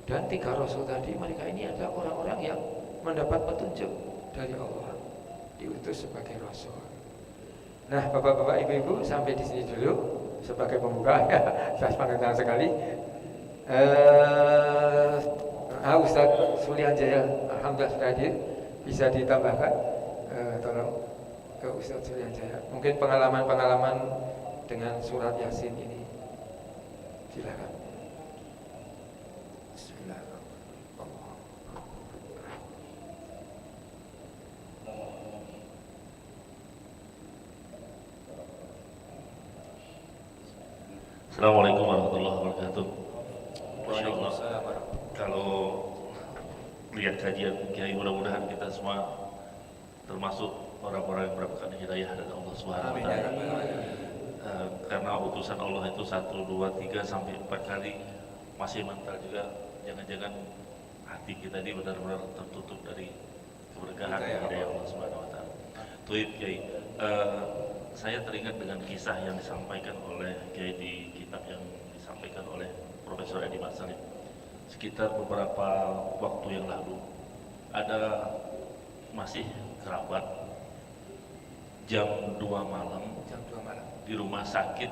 dan 3 rasul tadi mereka ini adalah orang-orang yang mendapat petunjuk dari Allah, diutus sebagai rasul. Nah, bapak-bapak, ibu-ibu, sampai di sini dulu sebagai pembuka ya. Saya sangat senang sekali. Ustaz Sulian Jaya, alhamdulillah sudah hadir. Bisa ditambahkan, tolong ke Ustaz Sulian Jaya. Mungkin pengalaman-pengalaman dengan surat Yasin ini. Silakan. Assalamualaikum warahmatullahi wabarakatuh. Masya Allah, kalau lihat kajian Kiai, mudah-mudahan kita semua termasuk orang-orang yang mendapatkan hidayah dari Allah Subhanahu wa Ta'ala. Karena utusan Allah itu 1, 2, 3 sampai 4 kali, masih mental juga. Jangan-jangan hati kita ini benar-benar tertutup dari keberkahan hidayah Allah Subhanahu wa Ta'ala. Tuib Kiai, saya teringat dengan kisah yang disampaikan oleh Kiai di kitab yang disampaikan oleh Profesor Edi Masalim. Sekitar beberapa waktu yang lalu, ada masih kerabat jam 2 malam di rumah sakit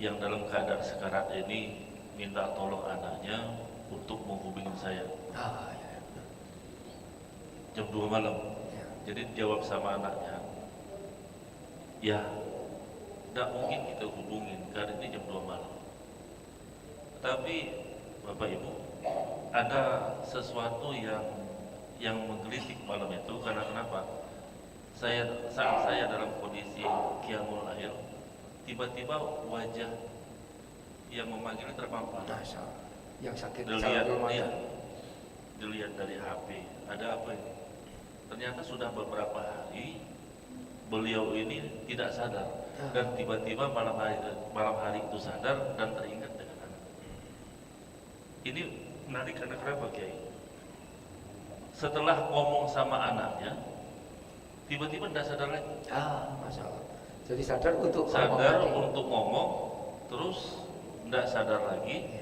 yang dalam keadaan sekarat ini minta tolong anaknya untuk menghubungi saya. Jam 2 malam. Jadi jawab sama anaknya, ya, tidak mungkin kita hubungin karena ini jam 2 malam. Tapi Bapak Ibu, ada sesuatu yang menggelitik malam itu. Karena kenapa? Saat saya dalam kondisi qiyamul lail, tiba-tiba wajah yang memanggil terpampang. Yang sakit dilihat dari HP. Ada apa ini? Ternyata sudah beberapa hari beliau ini tidak sadar, dan tiba-tiba malam hari itu sadar dan teringat dengan anak. Ini menarik karena kenapa Kiai? Setelah ngomong sama anaknya, tiba-tiba tidak sadar lagi. Masya Allah. Jadi sadar untuk ngomong, terus tidak sadar lagi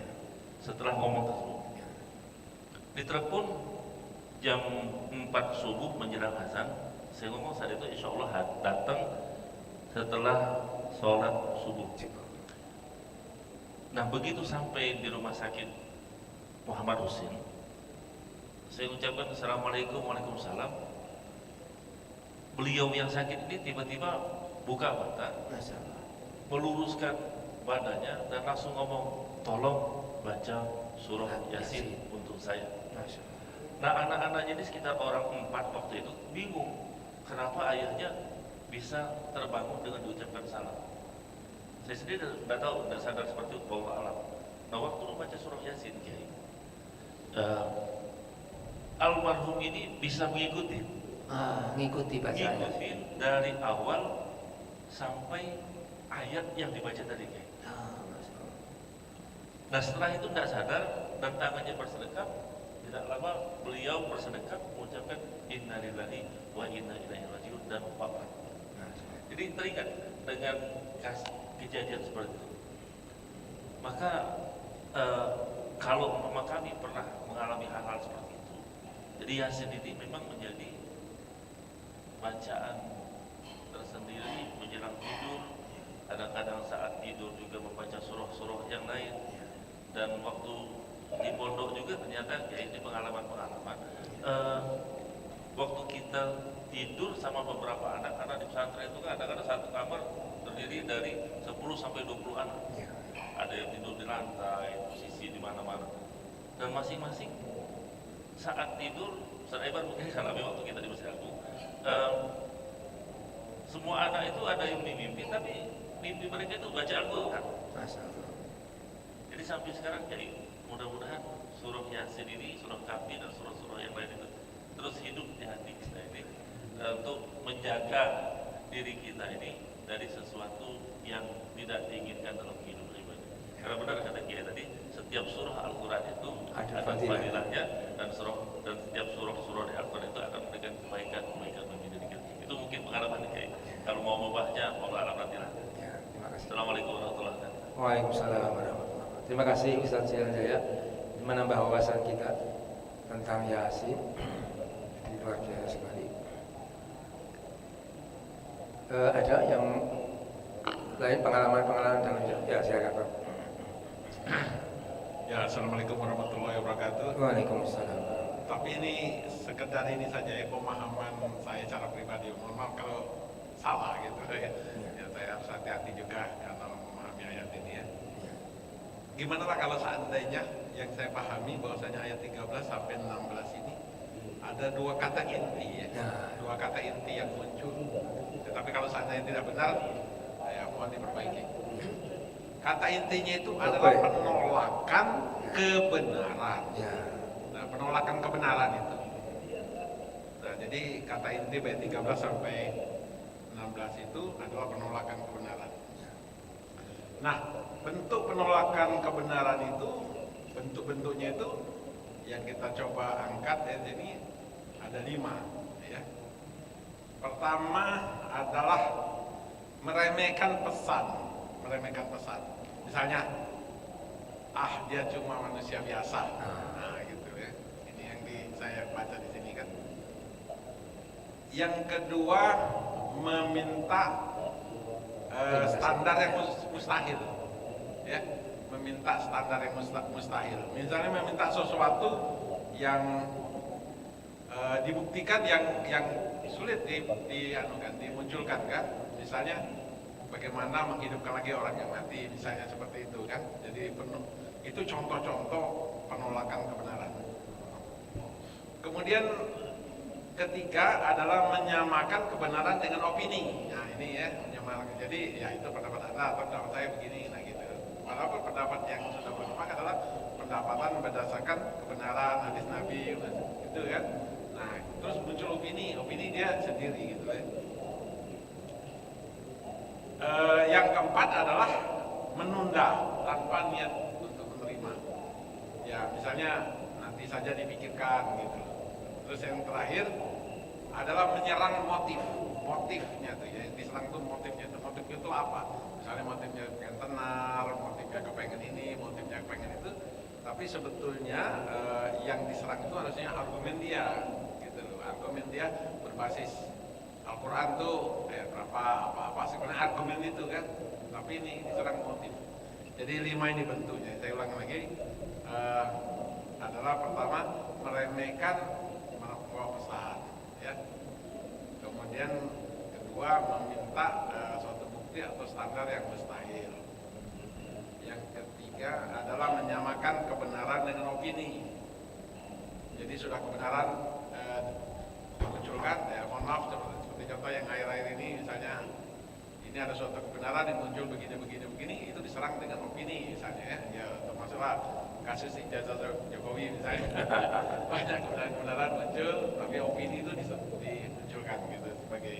setelah ngomong tersebut. Ditelepon jam 4 subuh menjelang azan. Saya ngomong saat itu insya Allah datang setelah sholat subuh. Nah, begitu sampai di rumah sakit Muhammad Husin, saya ucapkan Assalamualaikum, Waalaikumsalam. Beliau yang sakit ini tiba-tiba buka mata, meluruskan badannya dan langsung ngomong, tolong baca surah Yasin untuk saya. Nah, anak-anaknya ini sekitar orang 4 waktu itu bingung kenapa ayahnya bisa terbangun dengan diucapkan salam. Saya sendiri tidak tahu, tidak sadar seperti itu, bahwa alam. Nah, waktu membaca surah Yasin, Kiai, almarhum ini bisa mengikuti bacaan, dari awal sampai ayat yang dibaca tadi, Kiai. Nah, setelah itu tidak sadar dan tangannya bersedekap. Tidak lama beliau bersedekap mengucapkan innalillahi wa inna ilaihi rajiun dan wafat. Jadi teringat dengan kejadian seperti itu. Maka kalau umpama kami pernah mengalami hal-hal seperti itu, jadi Yasin ini memang menjadi bacaan tersendiri menjelang tidur. Kadang-kadang saat tidur juga membaca surah-surah yang lain. Dan waktu di pondok juga ternyata ya ini pengalaman-pengalaman. Waktu kita tidur sama beberapa anak, karena di pesantren itu kan kadang-kadang satu kamar terdiri dari 10 sampai 20 anak. Ada yang tidur di lantai, posisi di mana-mana. Dan masing-masing saat tidur, Ustaz Aibar mungkin karena waktu kita di Masjid Agung, semua anak itu ada yang mimpi, tapi mimpi mereka itu baca Al-Quran. Jadi sampai sekarang kayak mudah-mudahan surah Yasin ini, surah Kahfi dan surah-surah yang lain itu terus hidup di hati kita ini untuk menjaga diri kita ini dari sesuatu yang tidak diinginkan dalam kehidupan pribadi. Karena benar kata Kiai tadi, setiap surah Al-Quran itu ada fadilahnya dan setiap surah di Al-Quran itu akan memberikan kebaikan bagi diri kita. Itu mungkin pengalaman Kiai. Kalau mau membaca, mau alam nantilah. Ya, terima kasih. Assalamualaikum warahmatullahi wabarakatuh. Waalaikumsalam warahmatullahi wabarakatuh. Terima kasih Ustaz Jaya menambah wawasan kita tentang Yasin. Luar biasa sekali. Ada yang lain pengalaman-pengalaman dalam ya silakan Pak. Ya, assalamualaikum warahmatullahi wabarakatuh. Waalaikumsalam. Tapi ini sekedar ini saja ya pemahaman saya secara pribadi. Mohon maaf kalau salah gitu ya. Ya saya harus hati-hati juga karena memahami ayat ini ya. Gimana lah kalau seandainya yang saya pahami bahwasanya ayat 13 sampai 16 ini ada dua kata inti ya. Dua kata inti yang muncul. Tetapi kalau seandainya tidak benar, ya mohon diperbaiki. Kata intinya itu adalah penolakan kebenaran. Nah, penolakan kebenaran itu. Nah, jadi kata inti bait 13 sampai 16 itu adalah penolakan kebenaran. Nah, bentuk penolakan kebenaran itu, bentuk-bentuknya itu yang kita coba angkat ya, jadi ada 5 ya. Pertama adalah meremehkan pesan. Misalnya, dia cuma manusia biasa. Nah, gitu ya. Ini yang saya baca di sini kan. Yang kedua, meminta standar yang mustahil. Ya, meminta standar yang mustahil. Misalnya meminta sesuatu yang dibuktikan yang sulit dimunculkan kan. Misalnya bagaimana menghidupkan lagi orang yang mati, misalnya seperti itu kan. Jadi itu contoh-contoh penolakan kebenaran. Kemudian ketiga adalah menyamakan kebenaran dengan opini. Nah ini ya, menyamakan. Jadi ya itu pendapat Anda atau pendapat saya begini, nah gitu. Walaupun pendapat yang sudah berkembang adalah pendapatan berdasarkan kebenaran hadis Nabi, gitu kan. Nah terus muncul opini dia sendiri gitu ya. Yang keempat adalah menunda tanpa niat untuk menerima. Ya misalnya nanti saja dipikirkan gitu. Terus yang terakhir adalah menyerang motifnya tuh ya. Diserang tuh motifnya itu apa? Misalnya motifnya pengen tenar, motifnya kepengen ini, motifnya kepengen itu. Tapi sebetulnya yang diserang itu harusnya argumen dia gitu loh. Argumen dia berbasis Al-Quran tuh berapa apa sebenarnya argumen itu kan, tapi ini diserang motif. Jadi 5 ini bentuknya. Saya ulang lagi, adalah pertama meremehkan membawa pesan, ya. Kemudian kedua meminta suatu bukti atau standar yang mustahil. Yang ketiga adalah menyamakan kebenaran dengan opini. Jadi sudah kebenaran dimunculkan, ya mohon maaf seperti contoh yang akhir-akhir ini, misalnya ini ada suatu kebenaran yang muncul begini, itu diserang dengan opini misalnya ya untuk masalah kasus ijazah Jokowi misalnya. Banyak kebenaran muncul, tapi opini itu dimunculkan gitu sebagai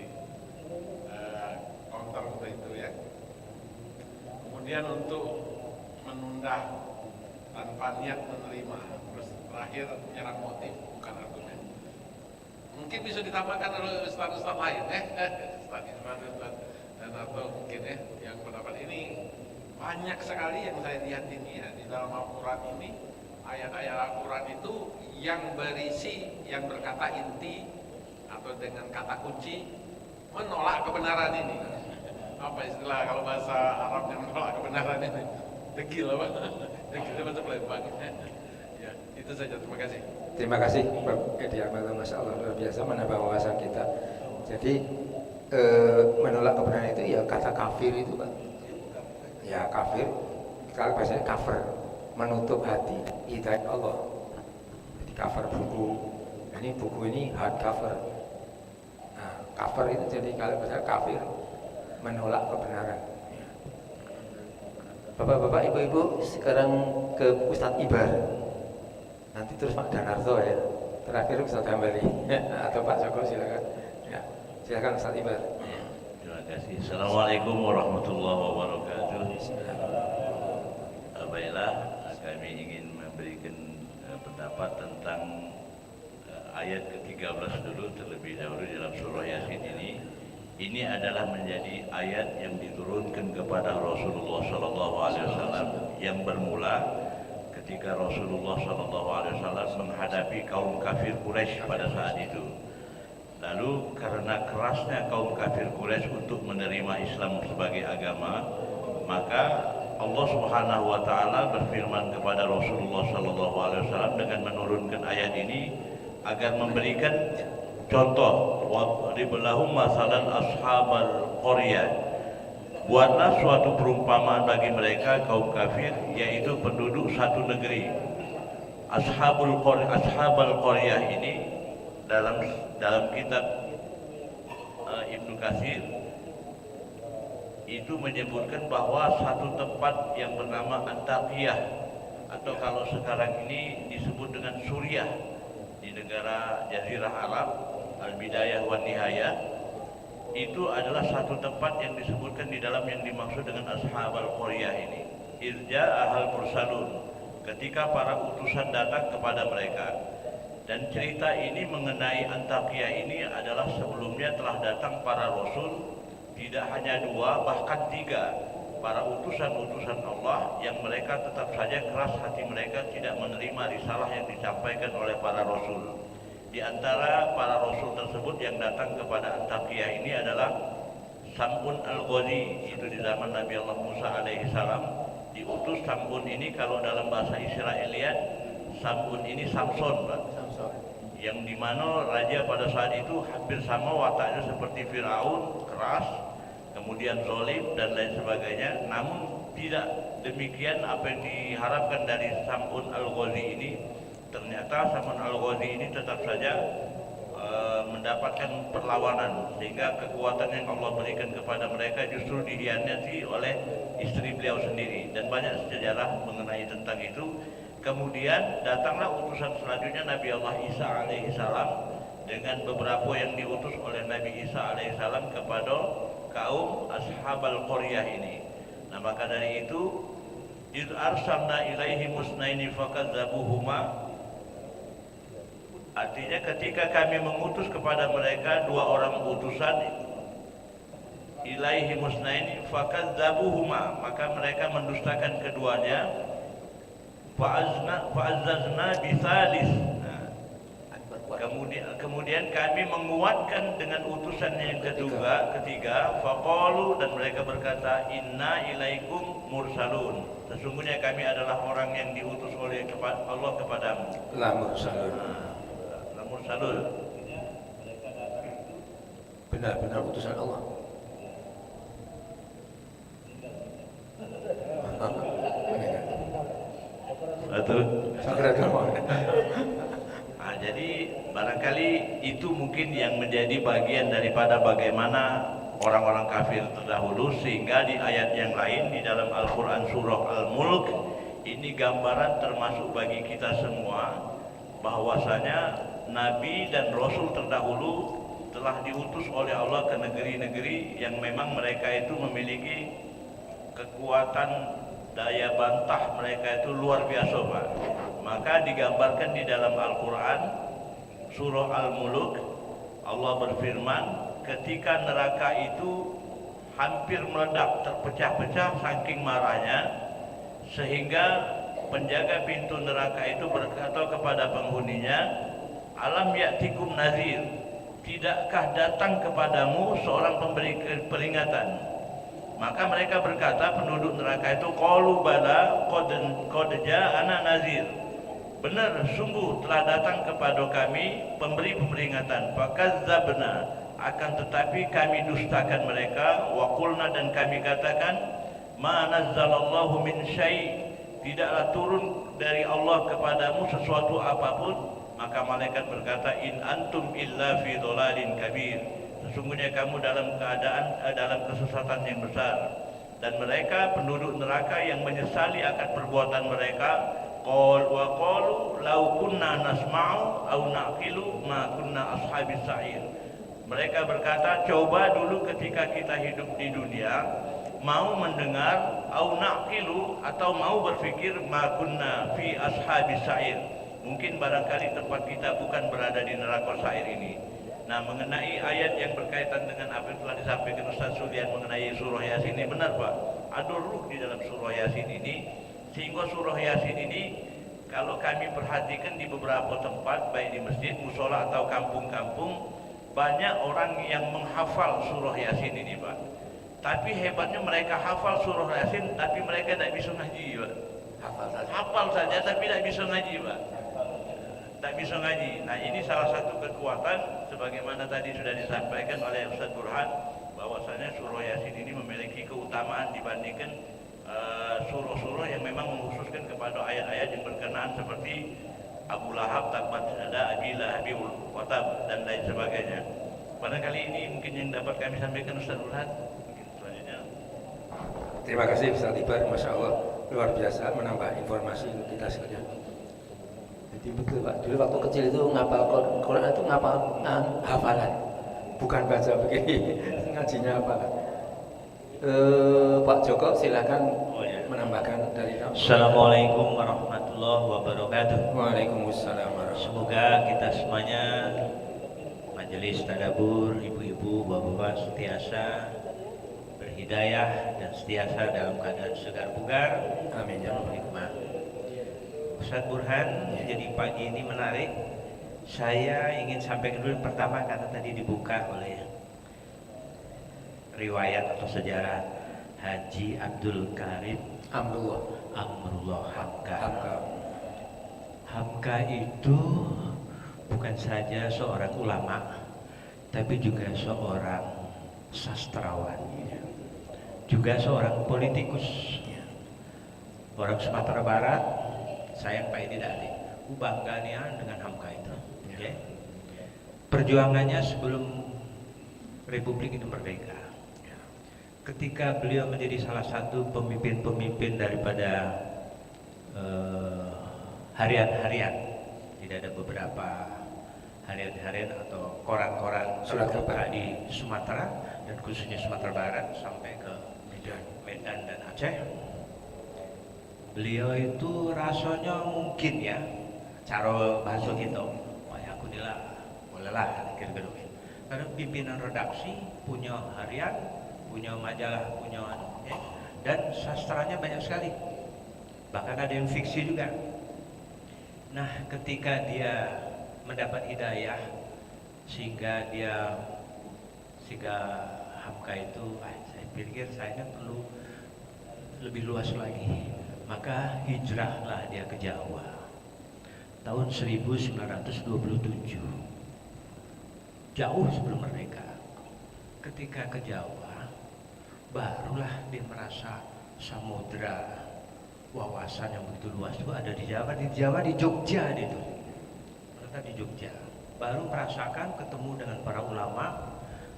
counter untuk itu ya. Kemudian untuk menunda tanpa niat menerima, terus terakhir menyerang motif bukan argumen. Mungkin bisa ditambahkan oleh ustaz-ustaz lain ustaz dan atau mungkin ya yang pendapat ini banyak sekali yang saya lihat ini ya, di dalam Al-Quran ini, ayat-ayat Al-Quran itu yang berisi, yang berkata inti atau dengan kata kunci menolak kebenaran ini. Apa istilah kalau bahasa Arabnya menolak kebenaran ini? Degil apa? Degil itu bahasa Palembang. Itu saja, terima kasih. Terima kasih Pak Edi Ahmad, Masya Allah luar biasa menambah wawasan kita. Jadi menolak kebenaran itu ya kata kafir itu Pak. Ya kafir, kalau bahasanya kafir, menutup hati hidayat Allah. Jadi cover buku, ini buku ini hard cover. Nah, cover itu jadi kalau bahasa kafir, menolak kebenaran. Bapak-bapak, ibu-ibu, sekarang ke Ustadz Ibar. Nanti terus Pak Danarto ya. Terakhir Ustadz Hambali atau Pak Joko silakan. Ya, silakan Ustadz Ibar. Ya, terima kasih. Assalamualaikum warahmatullahi wabarakatuh. Baiklah, kami ingin memberikan pendapat tentang ayat ke-13 dulu terlebih dahulu dalam surah Yasin ini. Ini adalah menjadi ayat yang diturunkan kepada Rasulullah SAW yang bermula ketika Rasulullah SAW menghadapi kaum kafir Quraisy pada saat itu. Lalu karena kerasnya kaum kafir Quraisy untuk menerima Islam sebagai agama, maka Allah Subhanahu wa taala berfirman kepada Rasulullah SAW dengan menurunkan ayat ini agar memberikan contoh, wadrib lahum masalan ashabal qaryah. Buatlah suatu perumpamaan bagi mereka kaum kafir, yaitu penduduk satu negeri. Ashabal qaryah ini dalam kitab Ibnu Katsir itu menyebutkan bahwa satu tempat yang bernama Antakiyah, atau kalau sekarang ini disebut dengan Suriah di negara Jazirah Arab, Al-Bidayah wa Nihayah, itu adalah satu tempat yang disebutkan di dalam yang dimaksud dengan Ashabal Qaryah ini. Irja ahal mursalun, ketika para utusan datang kepada mereka. Dan cerita ini mengenai Antakiyah ini adalah sebelumnya telah datang para rasul, tidak hanya 2 bahkan 3 para utusan-utusan Allah yang mereka tetap saja keras hati mereka tidak menerima risalah yang disampaikan oleh para rasul. Di antara para rasul tersebut yang datang kepada Antakiyah ini adalah Sam'un al-Ghazi, itu di zaman Nabi Allah Musa alaihi salam diutus. Sam'un ini kalau dalam bahasa Israeliat, Sam'un ini Samson, Pak. Yang dimana raja pada saat itu hampir sama wataknya seperti Fir'aun, keras, kemudian zalim dan lain sebagainya. Namun tidak demikian apa yang diharapkan dari Sam'un al-Ghazi ini. Ternyata Sam'un al-Ghazi ini tetap saja mendapatkan perlawanan, sehingga kekuatan yang Allah berikan kepada mereka justru dihianati oleh istri beliau sendiri, dan banyak sejarah mengenai tentang itu. Kemudian datanglah utusan selanjutnya Nabi Allah Isa alaihi salam dengan beberapa yang diutus oleh Nabi Isa alaihi salam kepada kaum Ashabal Qaryah ini. Nah, maka dari itu id arsalna ilaihi musnaini fakadzabuhuma, artinya ketika kami mengutus kepada mereka 2 orang utusan, ilaihi musnaini fakadzabuhuma, maka mereka mendustakan keduanya. Fa'azzazna bisalis. Nah, kemudian kami menguatkan dengan utusan yang ketiga, faqalu, dan mereka berkata, inna ilaikum mursalun, sesungguhnya kami adalah orang yang diutus oleh Allah kepadamu. La mursalun. La mursalun. Benar-benar utusan Allah. Betul. Nah, jadi barangkali itu mungkin yang menjadi bagian daripada bagaimana orang-orang kafir terdahulu, sehingga di ayat yang lain di dalam Al-Quran surah Al-Mulk ini gambaran termasuk bagi kita semua bahwasanya Nabi dan Rasul terdahulu telah diutus oleh Allah ke negeri-negeri yang memang mereka itu memiliki kekuatan daya bantah mereka itu luar biasa, Pak. Maka digambarkan di dalam Al-Quran surah Al-Mulk, Allah berfirman ketika neraka itu hampir meledak, terpecah-pecah saking marahnya, sehingga penjaga pintu neraka itu berkata kepada penghuninya, alam ya'tikum nazir, tidakkah datang kepadamu seorang pemberi peringatan? Maka mereka berkata, penduduk neraka itu, qalu bala qad ja'ana nazir, benar sungguh telah datang kepada kami pemberi peringatan, fakadzabna, akan tetapi kami dustakan mereka, wa qulna, dan kami katakan, ma nazzalallahu min syai', tidaklah turun dari Allah kepadamu sesuatu apapun. Maka malaikat berkata, in antum illa fi dhalalin kabir, sesungguhnya kamu dalam keadaan dalam kesesatan yang besar. Dan mereka penduduk neraka yang menyesali akan perbuatan mereka, qalu law kunna nasma'u aw naqilu ma kunna ashabis sa'ir. Mereka berkata, coba dulu ketika kita hidup di dunia, mau mendengar au naqilu, atau mau berpikir, ma kunna fi ashabis sa'ir, mungkin barangkali tempat kita bukan berada di neraka sa'ir ini. Nah, mengenai ayat yang berkaitan dengan apa yang telah disampaikan Ustaz Sulian mengenai surah Yasin ini, benar Pak, ada ruh di dalam surah Yasin ini, sehingga surah Yasin ini kalau kami perhatikan di beberapa tempat, baik di masjid, musola atau kampung-kampung, banyak orang yang menghafal surah Yasin ini Pak. Tapi hebatnya mereka hafal surah Yasin, tapi mereka tidak bisa ngaji Pak. Hafal saja tapi tidak bisa ngaji Pak. Tak bisa ngaji. Nah, ini salah satu kekuatan sebagaimana tadi sudah disampaikan oleh Ustaz Burhan, bahwasanya surah Yasin ini memiliki keutamaan dibandingkan surah-surah yang memang mengkhususkan kepada ayat-ayat yang berkenaan seperti Abu Lahab, tabbat yada abi lahabin wa tab, dan lain sebagainya. Barangkali ini mungkin yang dapat kami sampaikan Ustaz Burhan. Mungkin selanjutnya. Terima kasih Ustaz Ibar, Masya Allah, luar biasa menambah informasi kita sekalian. Jadi betul Pak, dulu waktu kecil itu ngapal Quran itu ngapal hafalan, bukan baca begini, ngajinya hafalan. Pak Joko silakan menambahkan dari kamu. Assalamualaikum warahmatullahi wabarakatuh. Waalaikumsalam warahmatullahi. Semoga kita semuanya, majelis tadabbur, ibu-ibu, bapak-bapak, sentiasa berhidayah dan sentiasa dalam keadaan segar bugar. Amin ya rabbal alamin. Ustaz Burhan, jadi pagi ini menarik. Saya ingin sampaikan dulu pertama, karena tadi dibuka oleh riwayat atau sejarah Haji Abdul Karim Amrullah Hamka. Hamka itu bukan saja seorang ulama, tapi juga seorang sastrawan, juga seorang politikus, orang Sumatera Barat. Sayang Pak tidak ada. Bangganya dengan Hamka itu. Okay. Perjuangannya sebelum Republik ini merdeka. Ketika beliau menjadi salah satu pemimpin-pemimpin daripada harian-harian, tidak ada beberapa harian-harian atau koran-koran terbuka di Sumatera dan khususnya Sumatera Barat sampai ke Medan dan Aceh. Beliau itu rasanya mungkin ya, cara bahasa kita, aku nila, bolehlah kira-kira. Karena pimpinan redaksi, punya harian, punya majalah, punya dan sastranya banyak sekali. Bahkan ada yang fiksi juga. Nah, ketika dia mendapat hidayah sehingga Hamka itu, saya pikir saya perlu lebih luas lagi. Maka hijrahlah dia ke Jawa tahun 1927, jauh sebelum merdeka. Ketika ke Jawa, barulah dia merasa samudra wawasan yang begitu luas itu ada di Jawa. Di Jogja dia itu, mereka di Jogja baru merasakan ketemu dengan para ulama,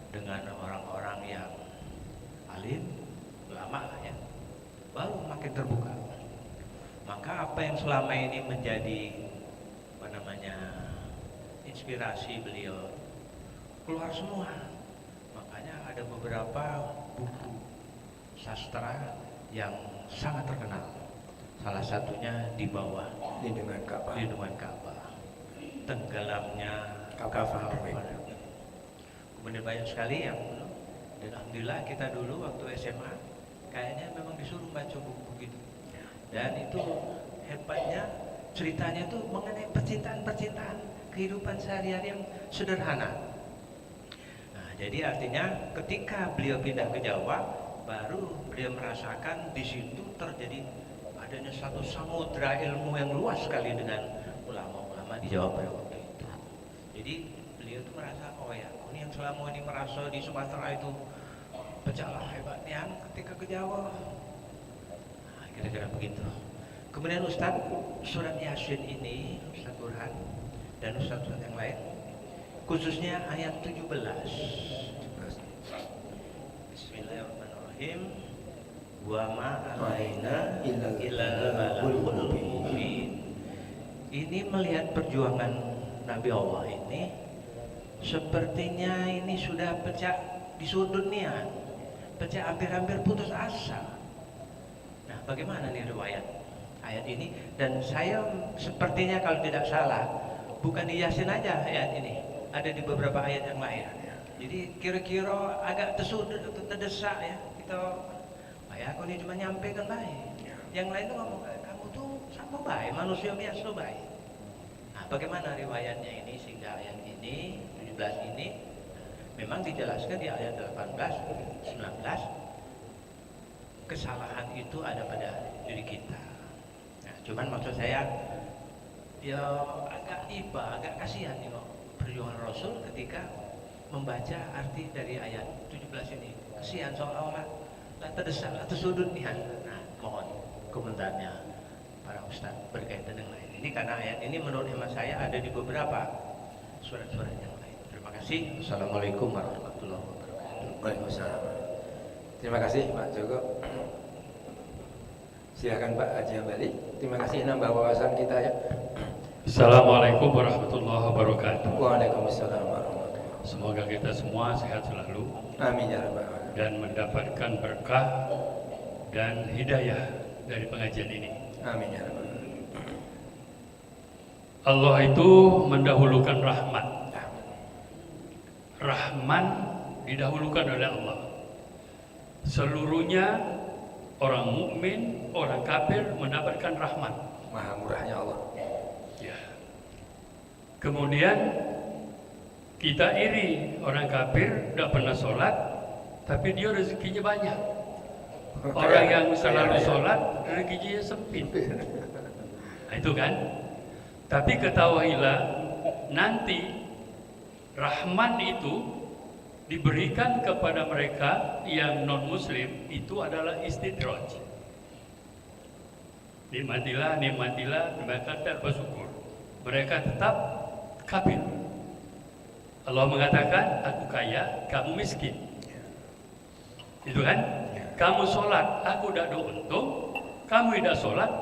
dengan orang-orang yang alim, ulama lah ya, baru makin terbuka. Maka apa yang selama ini menjadi inspirasi beliau keluar semua. Makanya ada beberapa buku sastra yang sangat terkenal. Salah satunya Di Bawah Lindungan Ka'bah, Tenggelamnya Kapal. Kemudian banyak sekali yang, dan alhamdulillah kita dulu waktu SMA kayaknya memang disuruh baca buku gitu. Dan itu hebatnya, ceritanya tuh mengenai percintaan kehidupan sehari-hari yang sederhana. Nah, jadi artinya ketika beliau pindah ke Jawa, baru beliau merasakan di situ terjadi adanya satu samudra ilmu yang luas sekali dengan ulama-ulama di Jawa pada waktu itu. Jadi beliau tuh merasa, oh ya, ini yang selama ini merasa di Sumatera itu pecahlah hebatnya ketika ke Jawa. Nah, kira-kira begitu. Kemudian Ustadz, surat Yasin ini, Ustadz Burhan dan Ustadz yang lain, khususnya ayat 17. Bismillahirrahmanirrahim. Wa ma alaina illal balagul mubin. Ini melihat perjuangan Nabi Allah ini, sepertinya ini sudah pecah di seluruh dunia, pecah hampir-hampir putus asa. Nah, bagaimana nih riwayat ayat ini? Dan saya sepertinya kalau tidak salah, bukan di Yasin aja ayat ini, ada di beberapa ayat yang lain. Jadi kira-kira agak tersudut atau terdesak ya, kita aku ini cuma nyampaikan baik. Yang lain tuh ngomong, kamu tuh sama baik, manusia biasa baik. Nah, bagaimana riwayatnya ini sehingga ayat ini 17 ini memang dijelaskan di ayat 18, 19, kesalahan itu ada pada diri kita. Nah, cuman maksud saya ya agak iba, agak kasihan nih kok perjuangan Rasul ketika membaca arti dari ayat 17 ini. Kasihan seolah-olah terdesak atau sudutnya. Nah, mohon komentarnya para ustaz berkaitan dengan ayat ini, karena ayat ini menurut hemat saya ada di beberapa surat-surat yang lain. Terima kasih. Assalamualaikum warahmatullahi wabarakatuh. Waalaikumsalam. Terima kasih Pak Joko. Silakan Pak Haji Ambali. Terima kasih nambah wawasan kita ya. Assalamualaikum warahmatullahi wabarakatuh. Waalaikumsalam warahmatullahi wabarakatuh. Semoga kita semua sehat selalu. Amin ya rabbal alamin. Dan mendapatkan berkah dan hidayah dari pengajian ini. Amin ya rabbal alamin. Allah itu mendahulukan rahmat. Rahman didahulukan oleh Allah. Seluruhnya orang mukmin, orang kafir mendapatkan rahmat. Maha murahnya Allah. Ya. Kemudian kita iri orang kafir tidak pernah sholat, tapi dia rezekinya banyak. Orang yang selalu sholat rezekinya sempit. Nah, itu kan. Tapi ketahuilah nanti rahmat itu diberikan kepada mereka yang non muslim, itu adalah istidraj. Nikmatilah, nikmatilah, mereka tidak bersyukur, mereka tetap kafir. Allah mengatakan, aku kaya, kamu miskin. Itu kan? Kamu sholat, aku tidak ada untung, kamu tidak sholat,